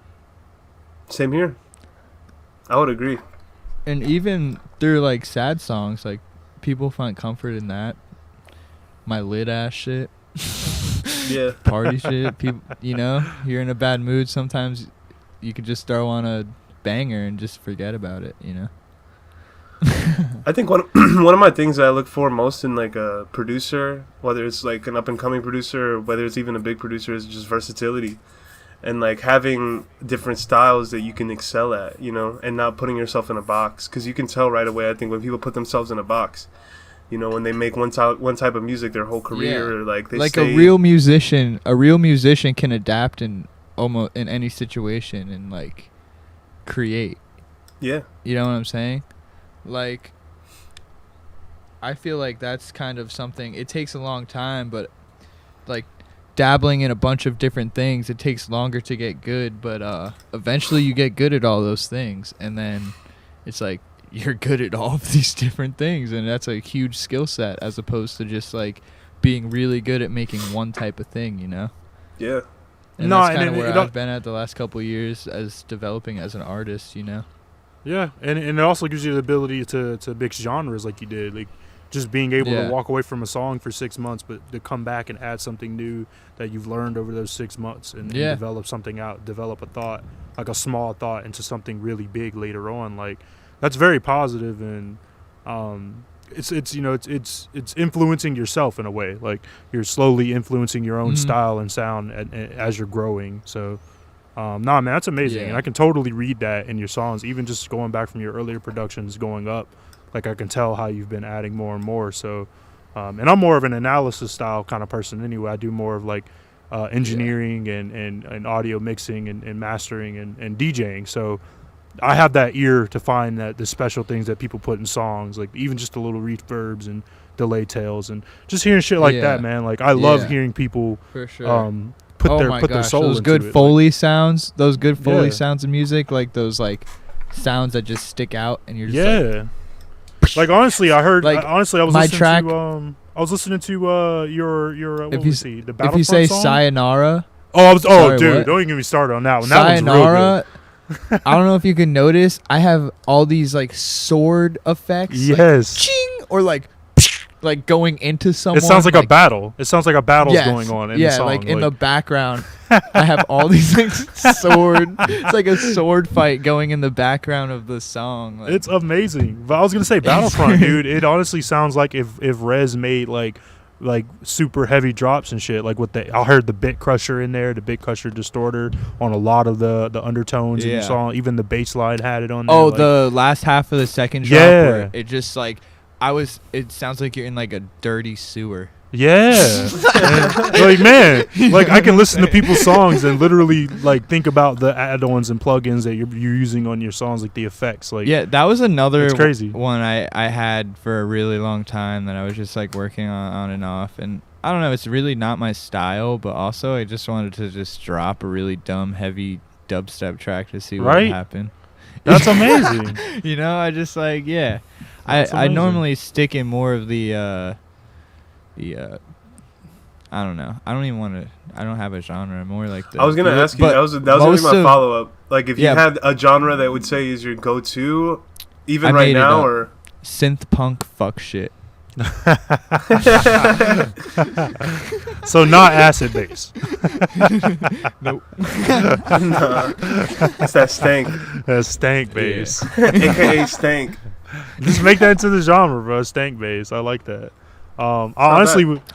Same here. I would agree.
And even through like sad songs, like people find comfort in that. My lit ass shit,
Yeah.
party shit. People, you know, you're in a bad mood. Sometimes you could just throw on a banger and just forget about it, you know.
I think one of my things that I look for most in like a producer, whether it's like an up and coming producer or whether it's even a big producer, is just versatility and like having different styles that you can excel at, you know, and not putting yourself in a box, because you can tell right away. I think when people put themselves in a box, you know, when they make one type of music their whole career,
Yeah.
or like they
Like
stay,
a real musician can adapt in almost in any situation and like create.
yeah,
You know what I'm saying? Like, I feel like that's kind of something. It takes a long time, but like dabbling in a bunch of different things, it takes longer to get good, but eventually you get good at all those things, and then it's like you're good at all of these different things, and that's a huge skill set as opposed to just like being really good at making one type of thing, you know?
yeah.
And
No,
that's
and
kind of
it
where
don't-
I've been at the last couple of years as developing as an artist, you know?
Yeah, and it also gives you the ability to mix genres like you did, like just being able
Yeah.
to walk away from a song for 6 months, but to come back and add something new that you've learned over those 6 months and
Yeah.
develop something out, develop a thought, like a small thought, into something really big later on. Like that's very positive, and it's you know it's influencing yourself in a way. Like you're slowly influencing your own
Mhm.
style and sound as you're growing. So. Nah, man, that's amazing,
Yeah.
and I can totally read that in your songs. Even just going back from your earlier productions, going up, like I can tell how you've been adding more and more. So, and I'm more of an analysis style kind of person anyway. I do more of like engineering and audio mixing and mastering and DJing. So I have that ear to find that the special things that people put in songs, like even just the little reverbs and delay tails and just hearing shit like
Yeah.
that, man. Like I love
Yeah.
hearing people
For sure.
put their
my
put their
gosh,
soul
those
into
good
it.
Foley sounds, those good Foley
Yeah.
sounds in music, like those like sounds that just stick out, and you're just like,
Yeah. Like honestly, I heard.
Like,
honestly, I was
my
listening
track-
to. I was listening to your. What
If
was
you
it? The
if you
Battlefront
say
song?
sayonara,
Oh,
Sorry,
dude,
what?
don't even get me started on that one. That one's real
sayonara, I don't know if you can notice, I have all these like sword effects,
good.
like,
Yes.
ching, or like going into someone.
It sounds like a battle. It sounds like a battle's
Yes.
going on in
yeah,
the song.
like in the background, I have all these like sword. It's like a sword fight going in the background of the song. Like,
It's amazing. But I was gonna say Battlefront, dude. It honestly sounds like if Rez made like super heavy drops and shit. Like with I heard the bit crusher in there, the bit crusher distorter on a lot of the undertones in
Yeah.
the song. Even the bass line had it on there.
oh,
like,
the last half of the second drop,
Yeah.
where it just like it sounds like you're in like a dirty sewer.
Yeah. And, like, man, like I can listen to people's songs and literally like think about the add-ons and plugins that you're using on your songs, like the effects. Like,
Yeah, that was another
It's crazy.
one I had for a really long time that I was just like working on and off, and I don't know, it's really not my style, but also I just wanted to just drop a really dumb heavy dubstep track to see what
Right?
would happen.
that's amazing.
You know, I just like, yeah.
That's
I
amazing.
normally stick in more of the I don't know. I don't even want to. I don't have a genre. More like the.
I was gonna ask you.
but
That was gonna be
most
my
of-
follow up. Like, if you
Yeah.
had a genre that would say is your go to, even
I
right
made it
now,
up.
or
synth punk fuck shit.
So not acid base.
Nope.
Nah, it's that stank,
That's stank base.
aka stank.
Just make that into the genre, bro. Stank base. I like that. I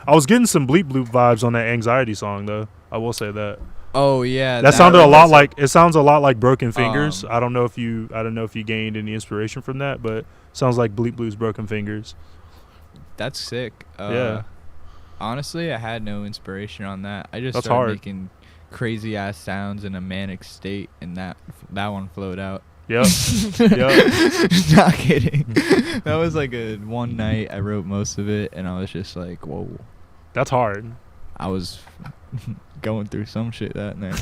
was getting some bleep bloop vibes on that anxiety song though. I will say that.
Oh yeah.
That sounded a lot like it sounds a lot like Broken Fingers. I don't know if you gained any inspiration from that, but it sounds like Bleep Blue's Broken Fingers.
That's sick.
Yeah.
Honestly, I had no inspiration on that. I just
That's
started
hard.
making crazy ass sounds in a manic state, and that one flowed out.
Yep. Yep.
Not kidding. That was like a one night. I wrote most of it, and I was just like, whoa.
That's hard.
I was going through some shit that night.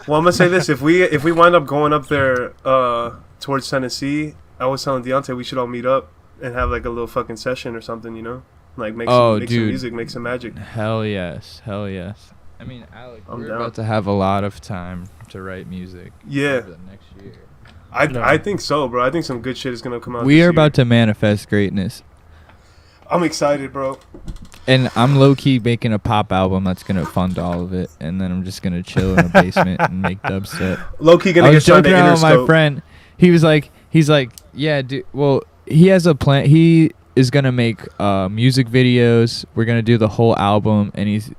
Well, I'm gonna say this: if we wind up going up there towards Tennessee, I was telling Deontay we should all meet up and have like a little fucking session or something, you know, like make some music, make some magic.
Hell yes. I mean, Alec,
I'm
we're
down.
about to have a lot of time to write music.
Yeah.
Over the next year.
I think so, bro. I think some good shit is gonna come out.
We
this
are
year.
about to manifest greatness.
I'm excited, bro.
And I'm low-key making a pop album that's going to fund all of it. And then I'm just going to chill in a basement and make dubstep.
Low key
I
gonna
was
get signed to
joking around with my
Interscope.
friend. He's like, yeah, dude. Well, he has a plan. He is going to make music videos. We're going to do the whole album. And he's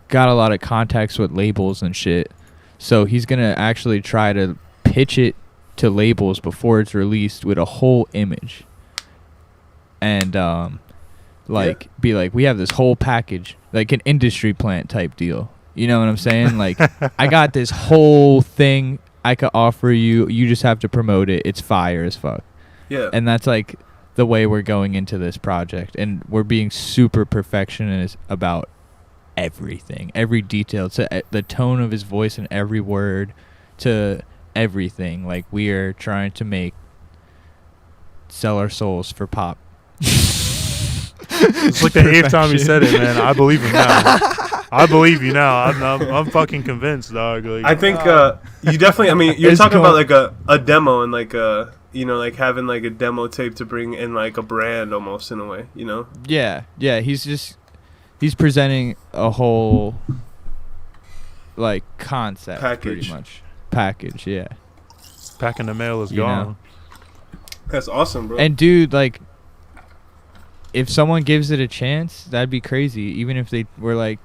got a lot of contacts with labels and shit. So he's going to actually try to pitch it to labels before it's released with a whole image. And, be like, we have this whole package, like an industry plant type deal. You know what I'm saying? Like, I got this whole thing I could offer you. You just have to promote it. It's fire as fuck.
Yeah.
And that's like the way we're going into this project. And we're being super perfectionist about everything, every detail, to the tone of his voice and every word, to everything. Like, we are trying to sell our souls for pop.
It's like the 8th time you said it, man. I believe him now. I believe you now. I'm fucking convinced, dog. Like,
I think you definitely. I mean, you're
It's
talking
cool.
about like a demo and like like having like a demo tape to bring in like a brand almost in a way, you know.
Yeah. He's presenting a whole like concept,
Package.
pretty much. Package, yeah.
packing the mail is
You
gone.
know.
That's awesome, bro.
And dude, like, if someone gives it a chance, that'd be crazy. Even if they were like,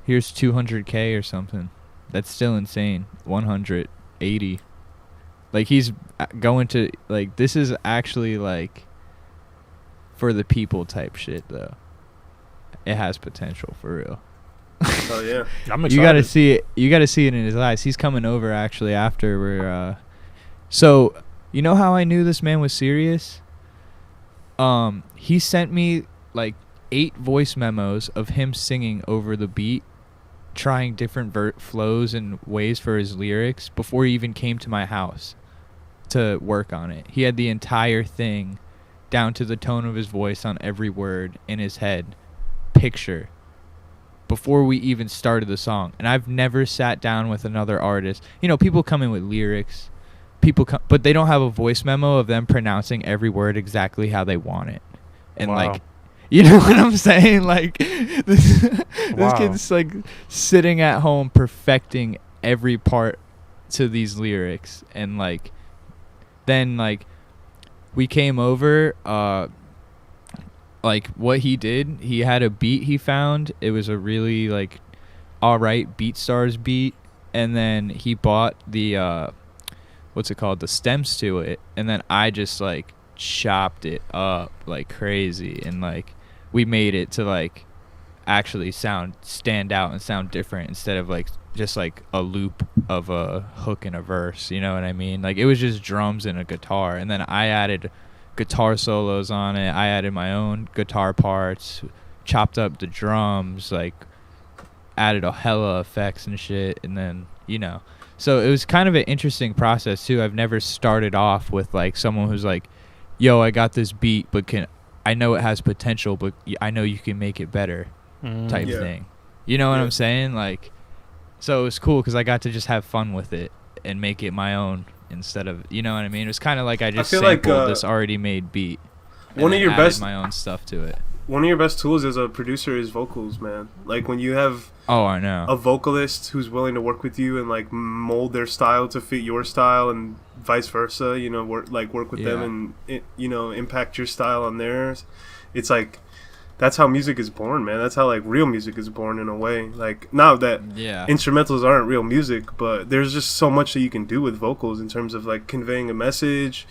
here's 200K or something, that's still insane. 180. Like, he's going to, like, this is actually like for the people type shit though. It has potential for real.
Oh yeah.
I'm excited.
You gotta see it. You gotta see it in his eyes. He's coming over actually after we're. So, you know how I knew this man was serious? He sent me like 8 voice memos of him singing over the beat, trying different flows and ways for his lyrics before he even came to my house to work on it. He had the entire thing down to the tone of his voice on every word in his head. Picture. Before we even started the song. And I've never sat down with another artist. You know, people come in with lyrics. But they don't have a voice memo of them pronouncing every word exactly how they want it. And
Wow.
like, you know what I'm saying? Like, this
Wow.
kid's like sitting at home perfecting every part to these lyrics. And like, then like, we came over, like what he did, he had a beat he found. It was a really like alright BeatStars beat. And then he bought the, what's it called? The stems to it. And then I just like chopped it up like crazy. And like we made it to like actually stand out and sound different instead of like just like a loop of a hook and a verse. You know what I mean? Like it was just drums and a guitar. And then I added guitar solos on it. I added my own guitar parts, chopped up the drums, like added a hella effects and shit. And then, you know, so it was kind of an interesting process too. I've never started off with like someone who's like, yo, I got this beat, but I know it has potential, but I know you can make it better type
Yeah.
thing. You know what I'm saying? Like, so it was cool because I got to just have fun with it and make it my own instead of, you know what I mean? It was kind of like I just
feel like,
sampled this already made beat.
one of
and
your
added
best
my own stuff to it.
one of your best tools as a producer is vocals, man. Like when you have
Oh, I know.
a vocalist who's willing to work with you and like mold their style to fit your style and vice versa, you know, work with them and impact your style on theirs. It's like that's how music is born, man. That's how like real music is born in a way. Like not that instrumentals aren't real music, but there's just so much that you can do with vocals in terms of like conveying a message,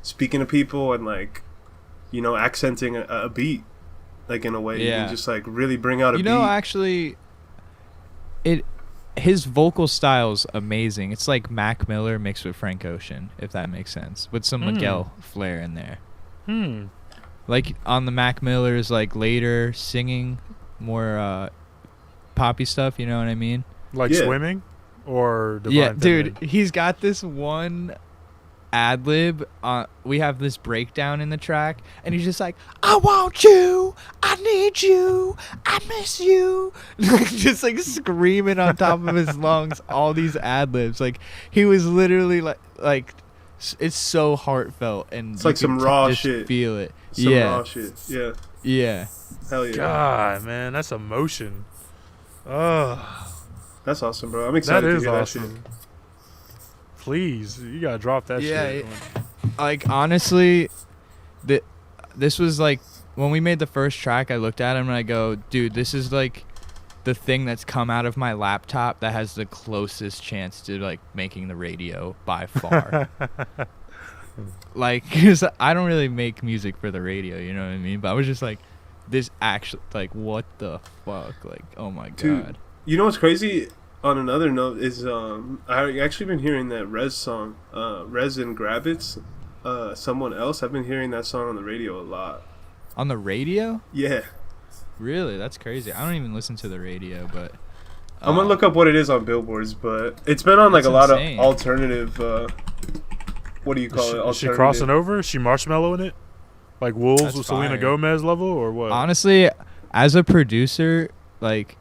speaking to people, and like, you know, accenting a beat, like in a way you can just like really bring out a beat.
You know, actually, his vocal style's amazing. It's like Mac Miller mixed with Frank Ocean, if that makes sense, with some Miguel flair in there. Like on the Mac Miller's like later singing more poppy stuff, you know what I mean?
Like Swimming or Divine
Yeah,
Feminine?
dude, he's got this one ad lib. We have this breakdown in the track, and he's just like, "I want you, I need you, I miss you," just like screaming on top of his lungs. All these ad libs, like he was literally like it's so heartfelt, and
it's like some raw shit.
Feel it,
some raw shit. Yeah, hell yeah.
God, man, that's emotion. Oh,
that's awesome, bro. I'm excited.
That
to
is
hear
awesome.
That shit.
Please, you gotta drop that shit.
Like honestly, this was like when we made the first track. I looked at him and I go, dude, this is like the thing that's come out of my laptop that has the closest chance to like making the radio by far. Like, cause I don't really make music for the radio, you know what I mean? But I was just like, this actually, like, what the fuck? Like, oh my god.
You know what's crazy? On another note, is I actually been hearing that Rez song, Rez and Grabbits, Someone Else. I've been hearing that song on the radio a lot.
On the radio?
Yeah.
Really? That's crazy. I don't even listen to the radio, but
I'm gonna look up what it is on billboards, but it's been on like a lot of alternative. What do you call it?
Is she crossing over? Is she marshmallowing it? Like Wolves with Selena Gomez level or what?
Honestly, as a producer, like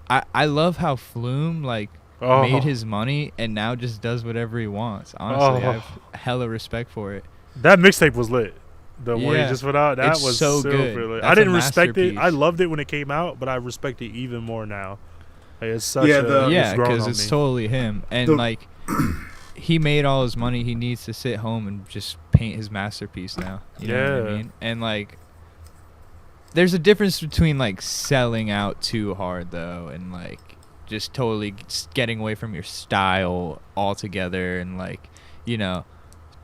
I love how Flume like made his money and now just does whatever he wants. Honestly, I have hella respect for it.
That mixtape was lit. The one he just put out, that was so good. Lit. I didn't respect it. I loved it when it came out, but I respect it even more now. Like, it's such
because it's totally him. And like he made all his money. He needs to sit home and just paint his masterpiece now. You know what I mean? And like, there's a difference between like selling out too hard though, and like just totally getting away from your style altogether, and like, you know,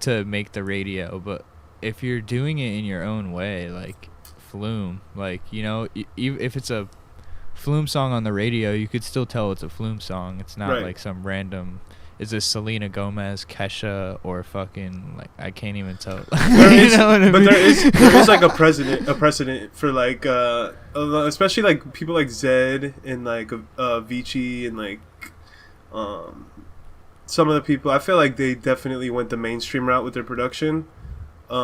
to make the radio. But if you're doing it in your own way, like Flume, like, you know, if it's a Flume song on the radio, you could still tell it's a Flume song. It's not like some random. Is this Selena Gomez, Kesha, or fucking like I can't even tell.
There is like a precedent for like especially like people like Zed and like Vici and like some of the people. I feel like they definitely went the mainstream route with their production. In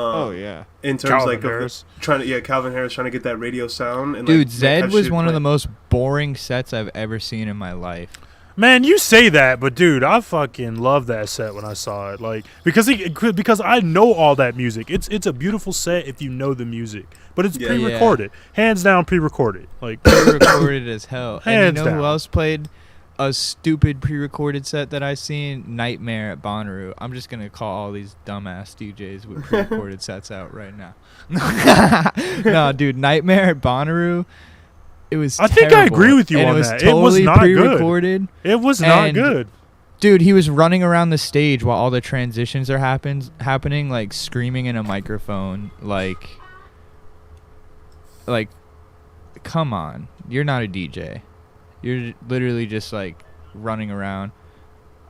terms
Calvin
like
Harris.
of Calvin Harris trying to get that radio sound. And
dude,
like,
Zed was one of the most boring sets I've ever seen in my life.
Man, you say that, but dude, I fucking loved that set when I saw it. Like because I know all that music. It's a beautiful set if you know the music, but it's pre-recorded, hands down pre-recorded. Like
pre-recorded as hell. And you know
down.
who else played a stupid pre-recorded set that I seen? Nightmare at Bonnaroo. I'm just gonna call all these dumbass DJs with pre-recorded sets out right now. No, dude, Nightmare at Bonnaroo. It was.
I think I agree with you on that. It was not
pre-recorded.
Good. It was not good.
Dude, he was running around the stage while all the transitions are happening, like screaming in a microphone, like, come on, you're not a DJ. You're literally just like running around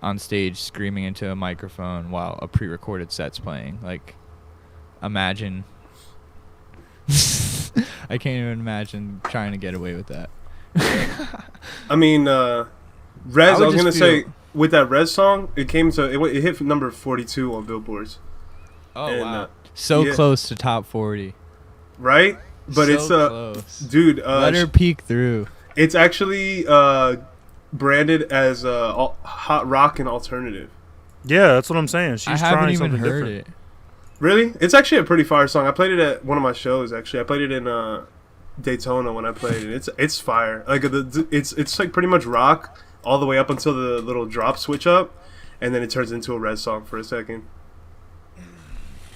on stage screaming into a microphone while a pre-recorded set's playing. Like, imagine. I can't even imagine trying to get away with that.
I mean, Rez, I was gonna say with that Rez song, it hit number 42 on Billboards.
Oh wow! So close to top 40.
Right, but so it's
close.
Dude.
Let her peek through.
It's actually branded as hot rock and alternative.
Yeah, that's what I'm saying. She's
I haven't
trying
even
something
heard
different.
it.
Really? It's actually a pretty fire song. I played it at one of my shows. Actually, I played it in Daytona when I played it. It's fire. Like it's like pretty much rock all the way up until the little drop switch up, and then it turns into a red song for a second.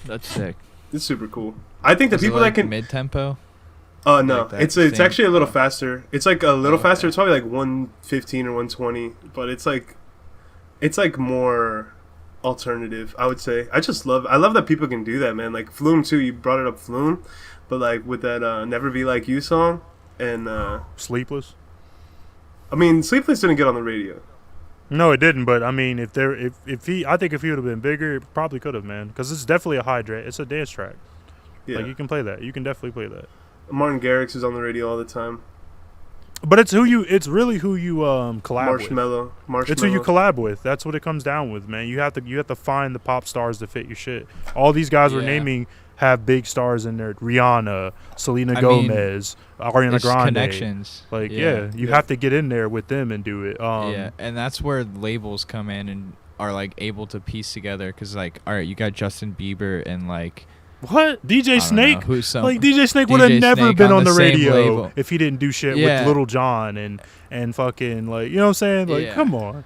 That's sick.
It's super cool. I think the
Is
people
it like
that can
mid tempo.
Oh no,
Like that
it's
same-
actually a little faster. It's like a little
Okay.
faster. It's probably like 115 or 120, but it's like more alternative, I would say. I love that people can do that, man. Like Flume too. You brought it up, Flume, but like with that "Never Be Like You" song, and
Sleepless.
I mean, Sleepless didn't get on the radio.
No, it didn't. But I mean, I think if he would have been bigger, it probably could have, man. Because it's definitely a it's a dance track.
Yeah,
Like you can play that. You can definitely play that.
Martin Garrix is on the radio all the time.
But it's really who you collab with.
Marshmello.
It's who you collab with. That's what it comes down with, man. You have to find the pop stars to fit your shit. All these guys we're
Yeah.
naming have big stars in there. Rihanna, Selena
I mean,
Gomez, Ariana
It's
Grande.
connections.
Like
Yeah.
you have to get in there with them and do it.
Yeah, and that's where labels come in and are like able to piece together because like, all right, you got Justin Bieber and like
What? DJ Snake?
who's some
Like DJ Snake would have
DJ
never
Snake
been
on
on
the
the
same
radio
label.
if he didn't do shit
Yeah.
with Little John and fucking like, you know what I'm saying? Like,
Yeah.
come on.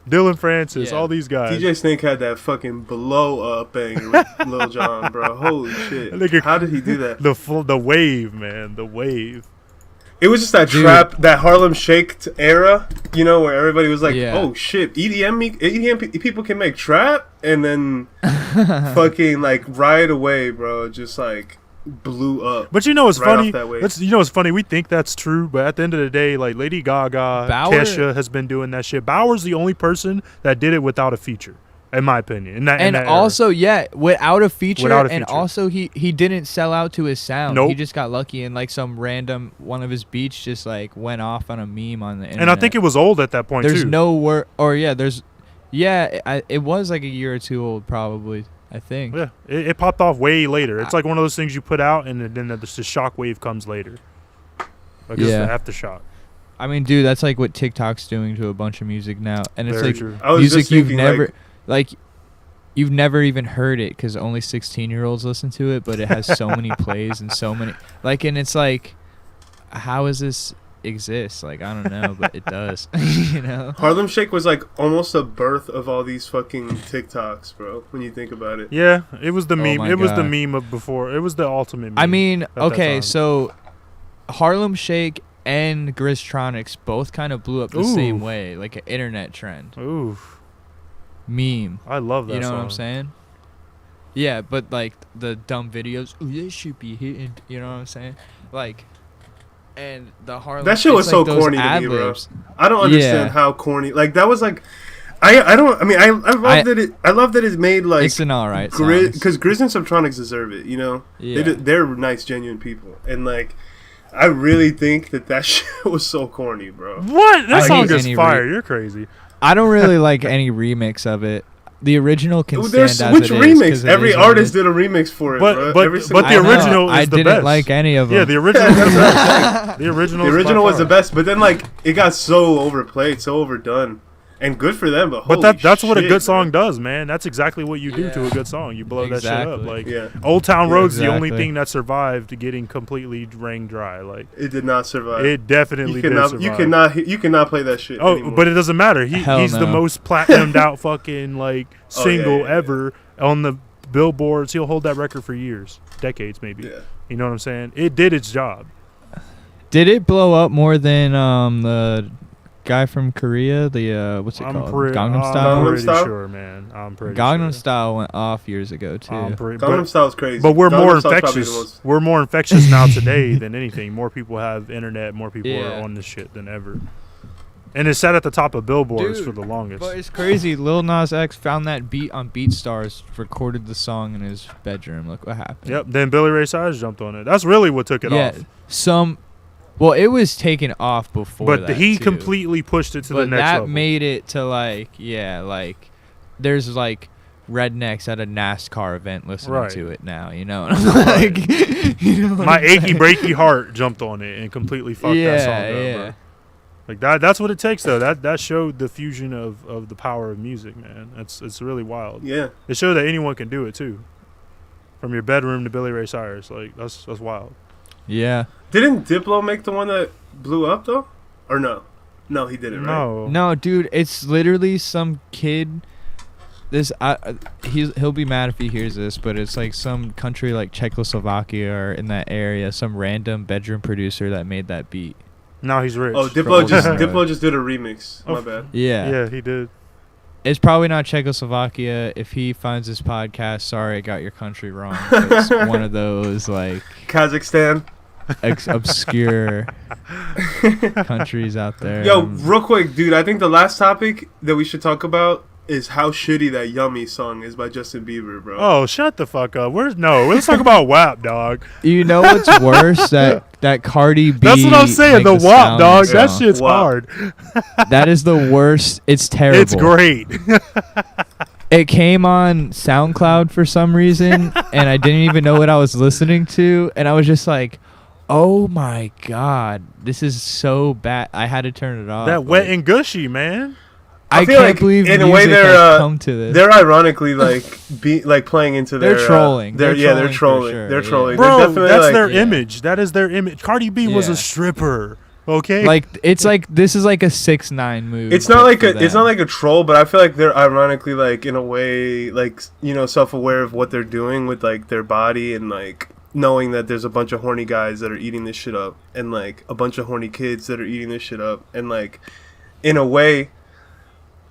Dylan Francis,
Yeah.
all these guys.
DJ Snake had that fucking blow up banger with Lil Jon, bro. Holy shit!
That nigga-
How did he do that?
The wave, man, the wave.
It was just that
Dude.
trap, that Harlem Shake era, you know, where everybody was like,
Yeah.
"Oh shit, EDM people can make trap," and then fucking like right away, bro, just like blew up.
But you know what's
Right
funny?
off that wave.
You know what's funny? We think that's true, but at the end of the day, like Lady Gaga,
Bauer-
Kesha has been doing that shit. Bauer's the only person that did it without a feature, in my opinion. In that
and
era.
also without a feature,
Without a
and
feature.
also he didn't sell out to his sound.
Nope.
He just got lucky and like some random one of his beats just like went off on a meme on the internet.
and I think it was old at that point
there's
too.
no word it was like a year or two old probably, I think.
Yeah, it popped off way later. It's like one of those things you put out, and then the shock wave comes later. Like it's
Yeah.
the aftershock.
I mean, dude, that's like what TikTok's doing to a bunch of music now, and it's
Very
like
true.
I was
music
just
you've
thinking,
never you've never even heard it because only 16-year-olds listen to it, but it has so many plays and so many and it's like, how does this exist? Like, I don't know, but it does. You know,
Harlem Shake was like almost a birth of all these fucking TikToks, bro. When you think about it,
Yeah, it was the
Oh
meme.
my
It was the
God.
meme of before. It was the ultimate meme.
I mean,
that
okay,
time.
so Harlem Shake and Gristronics both kind of blew up the same
Ooh.
way, like an internet trend
Ooh,
meme.
I love that
You know
song.
what I'm saying? Yeah, but like the dumb videos, ooh, this should be hitting. You know what I'm saying? Like, and the Harlem.
That shit was
it's
so
like those
corny to me, bro.
ad-libs.
I don't understand
Yeah.
how corny. Like that was like, I don't. I mean, I love that it made like
It's an alright song.
because Grizz and Subtronics deserve it. You know,
Yeah.
they're nice, genuine people, and like, I really think that shit was so corny, bro.
What? That
I
song
hate
is
any
fire. You're crazy.
I don't really like any remix of it. The original can stand
There's
as
which
it is,
remix?
'cause it
Every
is what it
artist
is.
did a remix for it, bro.
But
Every
the
single
I know.
original is
I
the
didn't
best.
like any of them.
Yeah, the original is the best. The original.
The
is by
original was
far.
the best, but then like it got so overplayed, so overdone, and good for them. But
But
holy
that's what a
shit,
good song
man.
does, man. That's exactly what you do to
Yeah.
a good song. You blow that shit up.
Exactly.
Like
Yeah,
Old Town
Yeah,
Road's the only
exactly.
thing that survived getting completely wrung dry. Like
it did not survive.
it definitely
you
did
cannot,
survive.
you cannot play that shit.
Oh,
anymore.
but it doesn't matter.
Hell
He's the
no.
most platinumed out fucking like
Oh, yeah,
single
yeah, yeah.
ever on the billboards. He'll hold that record for years, decades maybe.
yeah.
You know what I'm saying? It did its job.
Did it blow up more than the guy from Korea? The what's it
I'm
called?
pretty,
Gangnam
I'm
Style.
Gangnam
pretty
Style?
sure, man. I'm pretty
Gangnam
sure.
Style went off years ago too.
But
Gangnam Style's crazy.
we're
Gangnam
more
Style's probably the
infectious.
most-
We're more infectious now today than anything. More people have internet. More people
Yeah.
are on this shit than ever. And it sat at the top of billboards
Dude,
for the longest.
But it's crazy. Lil Nas X found that beat on BeatStars, recorded the song in his bedroom. Look what happened.
Yep. Then Billy Ray Cyrus jumped on it. That's really what took it off.
Well, it was taken off before
But
that,
he
too.
completely pushed it to the
But
next
that
level.
made it to like there's like rednecks at a NASCAR event listening
Right.
to it now, you know. And I'm like, you know what
My
I'm
achy
saying?
breaky heart jumped on it and completely fucked that song up,
yeah.
bro. Like that's what it takes though. That showed the fusion of the power of music, man. It's really wild.
Yeah.
It showed that anyone can do it too. From your bedroom to Billy Ray Cyrus, like that's wild.
Yeah.
Didn't Diplo make the one that blew up though? Or no? No, he didn't, right?
No.
No, dude, it's literally some kid. He'll be mad if he hears this, but it's like some country like Czechoslovakia or in that area, some random bedroom producer that made that beat.
Now he's rich.
Oh, Diplo just did a remix. My bad.
Yeah.
Yeah, he did.
It's probably not Czechoslovakia. If he finds this podcast, sorry, I got your country wrong. It's one of those like
Kazakhstan.
Obscure countries out there.
Yo, real quick, dude. I think the last topic that we should talk about is how shitty that "Yummy" song is by Justin Bieber, bro.
Oh, shut the fuck up. Let's talk about WAP, dog.
You know what's worse? that Cardi B.
That's what I'm saying. The WAP, dog. That
song.
shit's
WAP.
hard.
That is the worst. It's terrible.
It's great.
It came on SoundCloud for some reason, and I didn't even know what I was listening to, and I was just like, oh my god, this is so bad. I had to turn it off.
That wet and gushy, man.
I
feel
can't
like
believe
in a
music
way
has come to this.
they're ironically like playing into their
They're trolling.
They're
They're
trolling.
trolling for sure,
They're
yeah.
trolling.
Bro,
They're definitely
that's
like,
their
yeah.
image. That is their image. Cardi B was
Yeah.
a stripper. Okay.
Like it's like this is like a 6ix9ine move.
It's not like
for
it's not like a troll, but I feel like they're ironically like in a way like self-aware of what they're doing with like their body and like knowing that there's a bunch of horny guys that are eating this shit up and like a bunch of horny kids that are eating this shit up and like in a way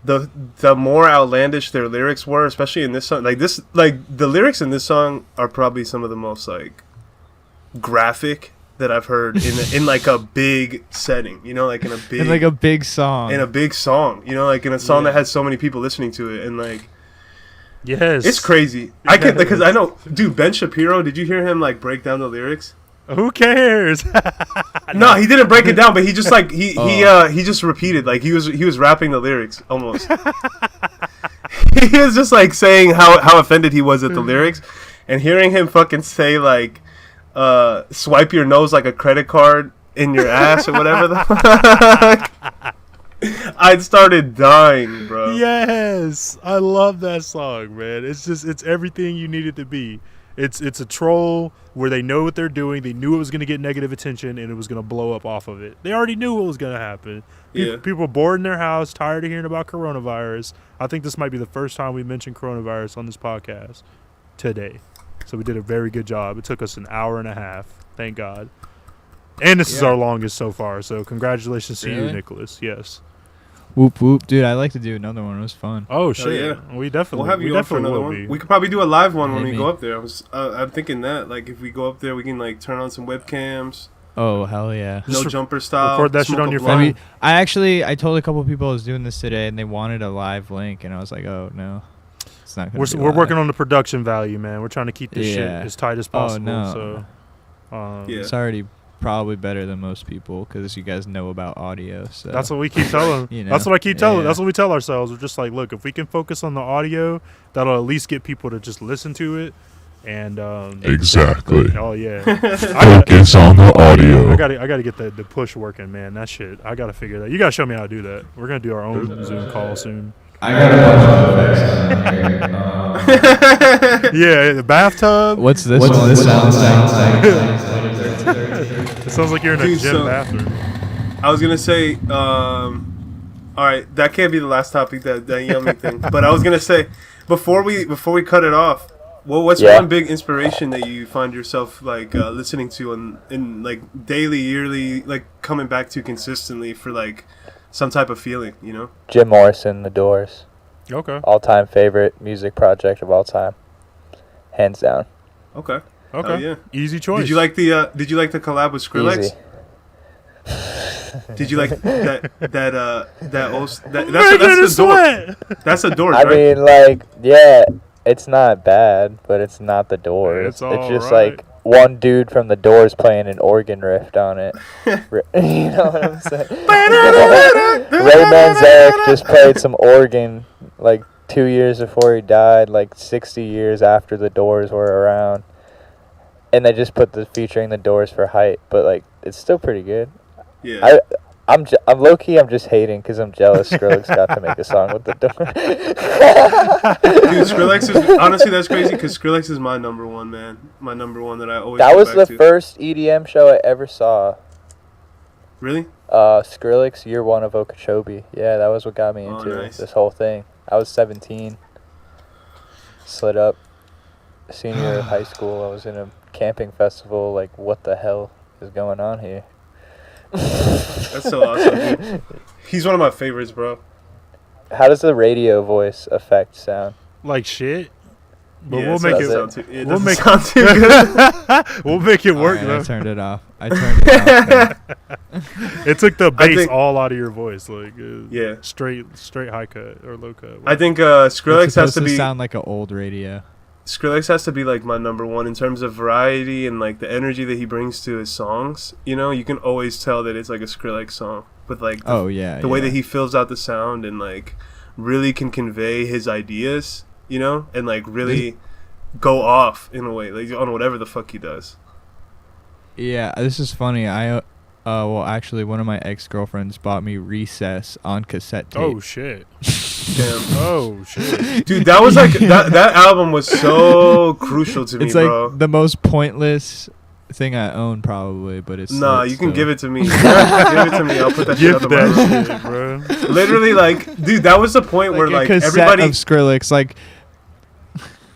the more outlandish their lyrics were, especially in this song, like the lyrics in this song are probably some of the most like graphic that I've heard in like a big setting, like in a big
in like a big song.
like in a song that has so many people listening to it and like
yes,
it's crazy. I can because I know, dude. Ben Shapiro, did you hear him like break down the lyrics?
Who cares?
No, he didn't break it down, but he just like he just repeated like he was rapping the lyrics almost. He was just like saying how offended he was at the lyrics, and hearing him fucking say like swipe your nose like a credit card in your ass or whatever the fuck. I started dying, bro.
Yes, I love that song, man. It's everything you need it to be. It's a troll where they know what they're doing. They knew it was going to get negative attention and it was going to blow up off of it. They already knew what was going to happen. People were bored in their house, tired of hearing about coronavirus. I think this might be the first time we mentioned coronavirus on this podcast today. So we did a very good job. It took us an hour and a half. Thank God. And this is our longest so far. So congratulations to you, Nicholas. Yes.
Whoop whoop, dude! I'd like to do another one. It was fun.
Oh shit!
Yeah.
We definitely
We'll have you on for another one. We could probably do a live one when we go up there. I'm thinking that like if we go up there, we can like turn on some webcams.
Oh hell yeah!
No jumper style.
Record that shit on your phone.
I mean, I told a couple of people I was doing this today, and they wanted a live link, and I was like, oh no, it's not gonna.
We're working on the production value, man. We're trying to keep this shit as tight as possible.
Oh no.
So,
it's already probably better than most people because you guys know about audio. So
that's what we keep telling. That's what I keep telling. That's what we tell ourselves. We're just like, look, if we can focus on the audio, that'll at least get people to just listen to it. And
exactly.
Oh yeah.
Focus on the audio.
I gotta get the push working, man. That shit. I gotta figure that. You gotta show me how to do that. We're gonna do our own Zoom call soon.
I gotta watch
yeah, the bathtub.
What's this one? This sounds
It sounds like you're in a gym bathroom.
I was gonna say, all right, that can't be the last topic, that yummy thing. But I was gonna say, before we cut it off, what's one big inspiration that you find yourself like listening to in like daily, yearly, like coming back to consistently for like some type of feeling,
Jim Morrison, The Doors.
Okay.
All-time favorite music project of all time, hands down.
Okay.
Yeah. Easy choice.
Did you like the collab with Skrillex?
Easy.
Did you like that's the door. That's the Doors, right?
I mean, like, yeah, it's not bad, but it's not The Doors.
It's
just
right.
like one dude from The Doors playing an organ riff on it. You know what I'm saying? Ray Manzarek just played some organ like 2 years before he died, like 60 years after The Doors were around. And they just put the featuring The Doors for hype, but like it's still pretty good.
Yeah.
I'm low key. I'm just hating because I'm jealous. Skrillex got to make a song with the door.
Dude, Skrillex is honestly that's crazy because Skrillex is my number one, man. My number one that I always.
That
go
was
back
the
to.
first EDM show I ever saw.
Really?
Skrillex, Year One of Okeechobee. Yeah, that was what got me into
nice.
this whole thing. I was 17. Slid up. Senior year of high school. I was in a camping festival. Like, what the hell is going on here?
That's so awesome, dude. He's one of my favorites, bro.
How does the radio voice effect sound?
Like shit. But
Yeah,
we'll
it
make
doesn't
it.
sound too- it
We'll
doesn't
make
sound too good.
We'll make it work
Alright,
though.
I turned it off. I turned it off.
It took the bass
think-
all out of your voice, like
Yeah.
straight high cut or low cut.
I think
It's
Skrillex has
supposed
to be
sound like an old radio.
Skrillex has to be like my number one in terms of variety and like the energy that he brings to his songs. You know, you can always tell that it's like a Skrillex song with like the way that he fills out the sound and like really can convey his ideas, you know, and like really go off in a way like on whatever the fuck he does.
Yeah, this is funny. Well, actually, one of my ex-girlfriends bought me Recess on cassette tape.
Oh shit.
Damn.
Oh shit.
Dude, that was like that album was so crucial to me,
It's like
bro.
the most pointless thing I own, probably, but it's.
Nah,
lit
you can
still.
give it to me. Give it to me. I'll put that shit
Gift
out the room.
that shit, bro.
Literally, like, dude, that was the point where
a
like
cassette
everybody
of Skrillex, like.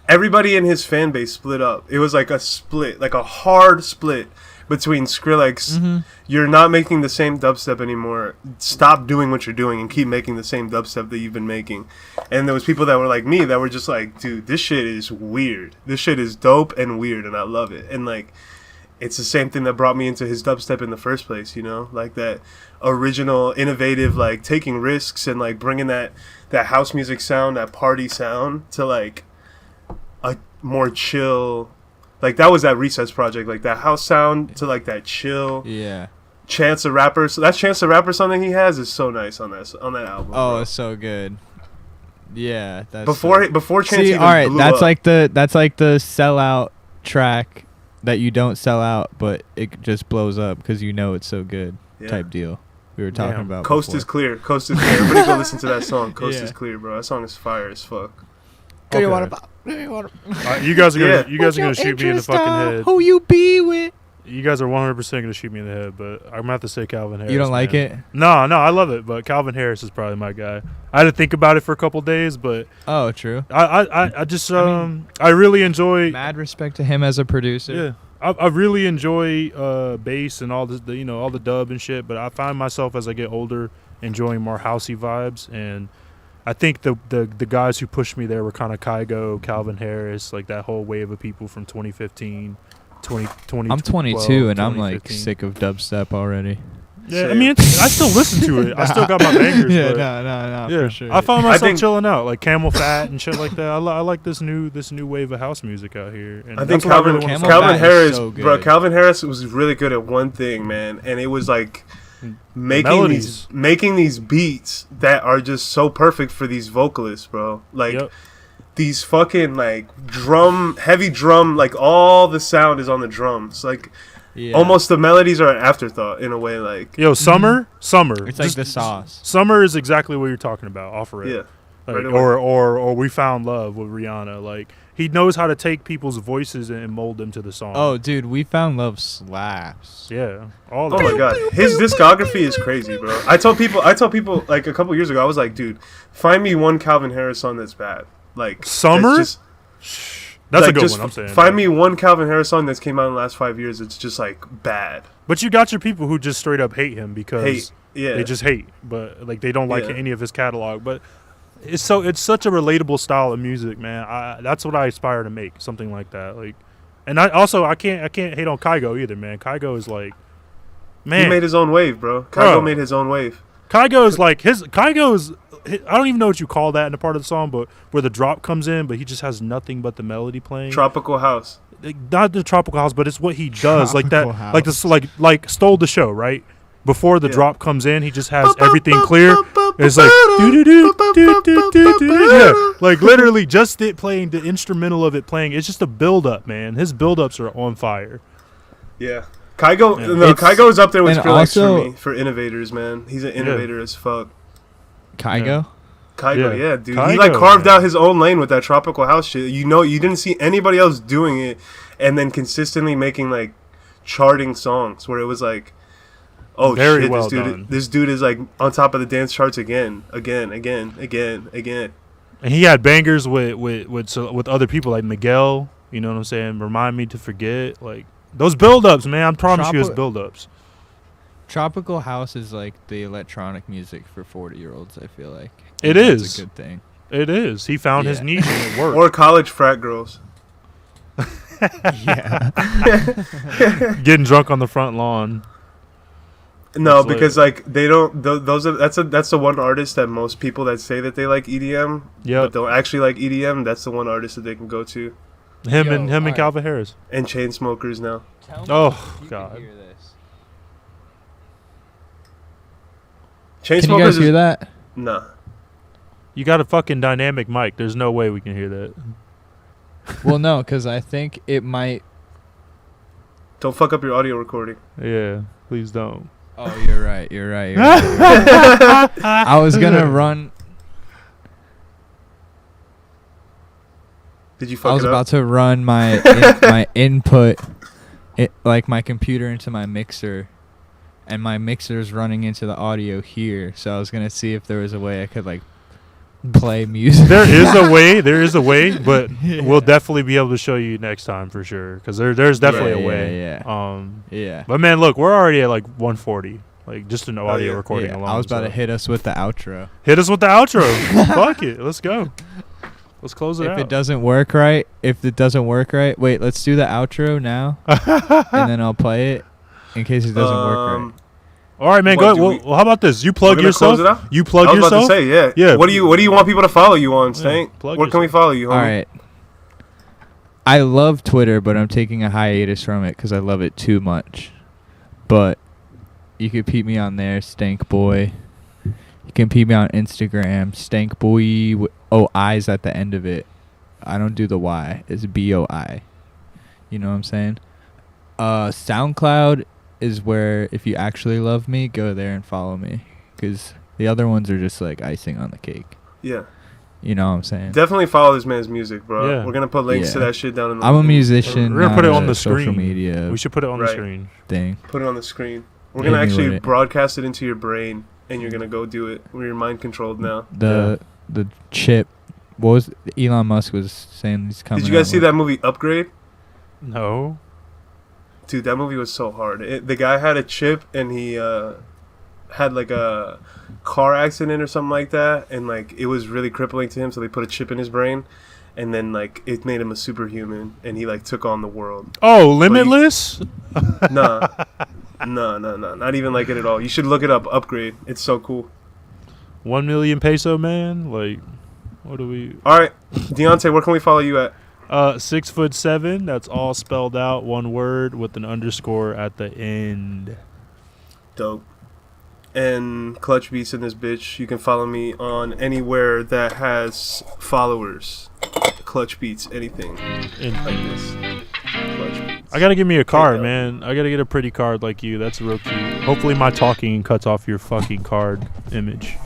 everybody in his fan base split up. It was like a split, like a hard split between Skrillex.
Mhm.
You're not making the same dubstep anymore. Stop doing what you're doing and keep making the same dubstep that you've been making. And there was people that were like me that were just like, dude, this shit is weird. This shit is dope and weird, and I love it. And like, it's the same thing that brought me into his dubstep in the first place, you know, like that original, innovative, like taking risks and like bringing that house music sound, that party sound to like a more chill. Like that was that Recess project, like that house sound to like that chill.
Yeah.
Chance the Rapper. So that Chance the Rapper song that he has is so nice on that album.
Oh,
bro.
it's so good. Yeah. That's
Before Chance
See,
even
all right,
blew
that's
up.
like the sellout track that you don't sell out, but it just blows up because you know it's so good.
Yeah.
Type deal. We were talking
Damn.
about.
Coast
before.
is Clear. Coast is Clear. Everybody go listen to that song. Coast
Yeah.
is Clear, bro. That song is fire as fuck.
Okay. You guys are
Yeah.
gonna shoot me in the fucking head.
Who you be with?
You guys are 100% gonna shoot me in the head, but I'm gonna have to say Calvin Harris.
You don't like
man.
it?
No, I love it, but Calvin Harris is probably my guy. I had to think about it for a couple days, but
Oh, true.
I just I really enjoy.
Mad respect to him as a producer.
Yeah, I really enjoy bass and all the you know all the dub and shit. But I find myself as I get older enjoying more housey vibes, and I think the guys who pushed me there were kind of Kygo, Calvin Harris, like that whole wave of people from 2015, 2020.
I'm 22 and I'm like sick of dubstep already.
Yeah, I
Same.
mean, I still listen to it. I still got my bangers.
Yeah,
but
no,
yeah,
for sure.
I find myself
think-
chilling out, like Camel Fat and shit like that. I like this new wave of house music out here. And
I think
that's what
Calvin,
really wanna
Camel
say.
Calvin
Fat is
Harris,
so
bro.
good.
Calvin Harris was really good at one thing, man, and it was like
Melodies.
making these beats that are just so perfect for these vocalists, bro. Like
Yep.
these fucking like heavy drum, like all the sound is on the drums, like
Yeah.
almost the melodies are an afterthought in a way, like
Yo, Summer.
It's like the sauce.
Summer is exactly what you're talking about. Offer it.
yeah.
Like,
right away.
or We Found Love with Rihanna. Like he knows how to take people's voices and mold them to the song.
Oh, dude, We Found Love slaps.
yeah, all
Oh
of
my
it.
god, his discography is crazy, bro. I told people like a couple years ago, I was like, dude, find me one Calvin Harris song that's bad. Like
Summer?
that's
That's
like,
a good
just
one. I'm saying.
find me one Calvin Harris song that's came out in the last 5 years. It's just like bad.
But you got your people who just straight up hate him because
Hate, yeah.
they just hate, but like they don't like
Yeah.
any of his catalog. But it's such a relatable style of music, man. That's what I aspire to make, something like that. Like, and I can't hate on Kygo either, man. Kygo is like, man,
He made his own wave, bro. Kygo
Bro.
made his own wave.
Kygo is like Kygo is. I don't even know what you call that in a part of the song, but where the drop comes in, but he just has nothing but the melody playing.
Tropical House.
Like, not the tropical house, but it's what he does, like that,
Tropical
like this, like stole the show, right? Before the
Yeah.
drop comes in, he just has everything clear. It's like yeah, like literally just it playing the instrumental of it playing. It's just a build up, man. His build ups are on fire.
Yeah. Kygo,
Yeah.
no, Kygo is up there with
and
Skrillex
also-
for me, for innovators, man. He's an innovator as fuck.
Kygo.
Kygo,
Yeah.
yeah, dude. He
Kygo,
like carved
man.
out his own lane with that tropical house shit. You know, you didn't see anybody else doing it, and then consistently making like charting songs where it was like, oh
Very
shit,
well done.
this dude is like on top of the dance charts again.
And he had bangers with other people like Miguel. You know what I'm saying? Remind Me to Forget. Like those build-ups, man. I promise you, it's build-ups.
Tropical house is like the electronic music for 40-year-olds. I feel like
It
And
is.
that's a good thing.
It is. He found his
Yeah.
niche and it worked.
Or college frat girls.
Yeah.
Getting drunk on the front lawn.
No,
It's
because like they don't. Those are that's the one artist that most people that say that they like EDM, but
Yep.
don't actually like EDM. That's the one artist that they can go to.
Him
Yo,
and
alright.
Calvin Harris.
And chain smokers now.
Tell me
Oh,
if you
God.
Can hear this.
Chain
Can you
smokers
guys hear that?
Nah.
You got a fucking dynamic mic. There's no way we can hear that.
Well, no, because I think it might.
Don't fuck up your audio recording.
Yeah, please don't.
Oh, you're right. You're right. You're right. You're right. I was gonna run.
Did you
I
fuck
was
it up?
about to run my my input, like my computer into my mixer, and my mixer's running into the audio here. So I was gonna see if there was a way I could like play music.
There is a way, but we'll definitely be able to show you next time for sure. Because there's definitely a way.
Yeah. Yeah.
But man, look, we're already at like 140, like just an audio
yeah.
recording
Yeah,
alone.
I was about
so.
to hit us with the outro.
Hit us with the outro. Fuck it, let's go. Let's close it
If
out.
it doesn't work right, wait, let's do the outro now, and then I'll play it in case it doesn't work right.
All right, man.
What,
Go.
do
Well, how about this? You plug
gonna
yourself.
close it out?
You plug
I was
yourself.
about to say, yeah.
Yeah.
What do you want people to follow you on, Stank?
plug
Where can we
yourself.
follow you, homie?
All right. I love Twitter, but I'm taking a hiatus from it because I love it too much. But you can peep me on there, Stank Boy. You can peep me on Instagram, Stank Boy. I's at the end of it. I don't do the Y. It's BOI. You know what I'm saying? SoundCloud is where if you actually love me, go there and follow me. Because the other ones are just like icing on the cake.
Yeah.
You know what I'm saying?
Definitely follow this man's music, bro.
Yeah.
We're gonna put links to
Yeah.
that shit down in the
I'm a musician.
We're gonna put it
not
on
a
the
social
screen.
media
We should put it on
Right.
the screen.
thing.
Put it on the screen. We're
Hit
gonna
me with
actually
it.
broadcast it into your brain, and you're gonna go do it. You're mind controlled now.
The chip. What was Elon Musk was saying? He's coming.
Did you guys
out
see
with-
that movie Upgrade?
No.
Dude, that movie was so hard. The guy had a chip, and he had like a car accident or something like that, and like it was really crippling to him. So they put a chip in his brain, and then like it made him a superhuman, and he like took on the world.
Oh, Limitless.
Nah, no, not even like it at all. You should look it up. Upgrade. It's so cool.
1 million peso, man. Like, what do we?
All right, Deontay, where can we follow you at?
6'7". That's all spelled out, one word with an underscore at the end.
Dope. And Klvtch Beats in this bitch. You can follow me on anywhere that has followers. Klvtch Beats, anything like this. Klvtch Beats.
I gotta give me a card,
K-L.
man. I gotta get a pretty card like you. That's real cute. Hopefully, my talking cuts off your fucking card image.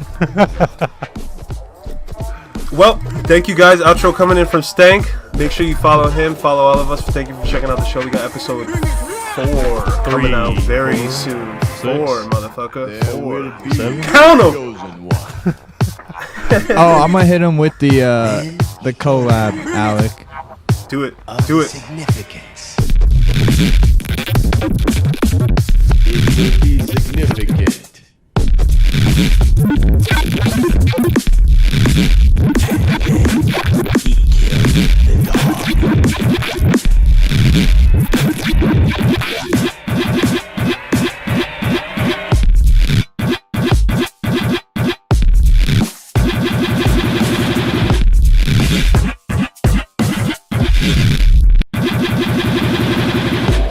Well, thank you guys. Outro coming in from Stank. Make sure you follow him. Follow all of us. Thank you for checking out the show. We got episode 4 coming out very soon. 4, motherfucker. 4.
7.
Count 'em.
Oh, I'm gonna hit him with the collab, Alec.
Do it. Do it.
Significance. It will be significant.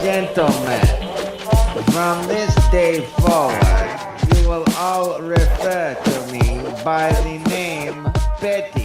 Gentlemen, from this day forward, you will all refer to me by the name Betty.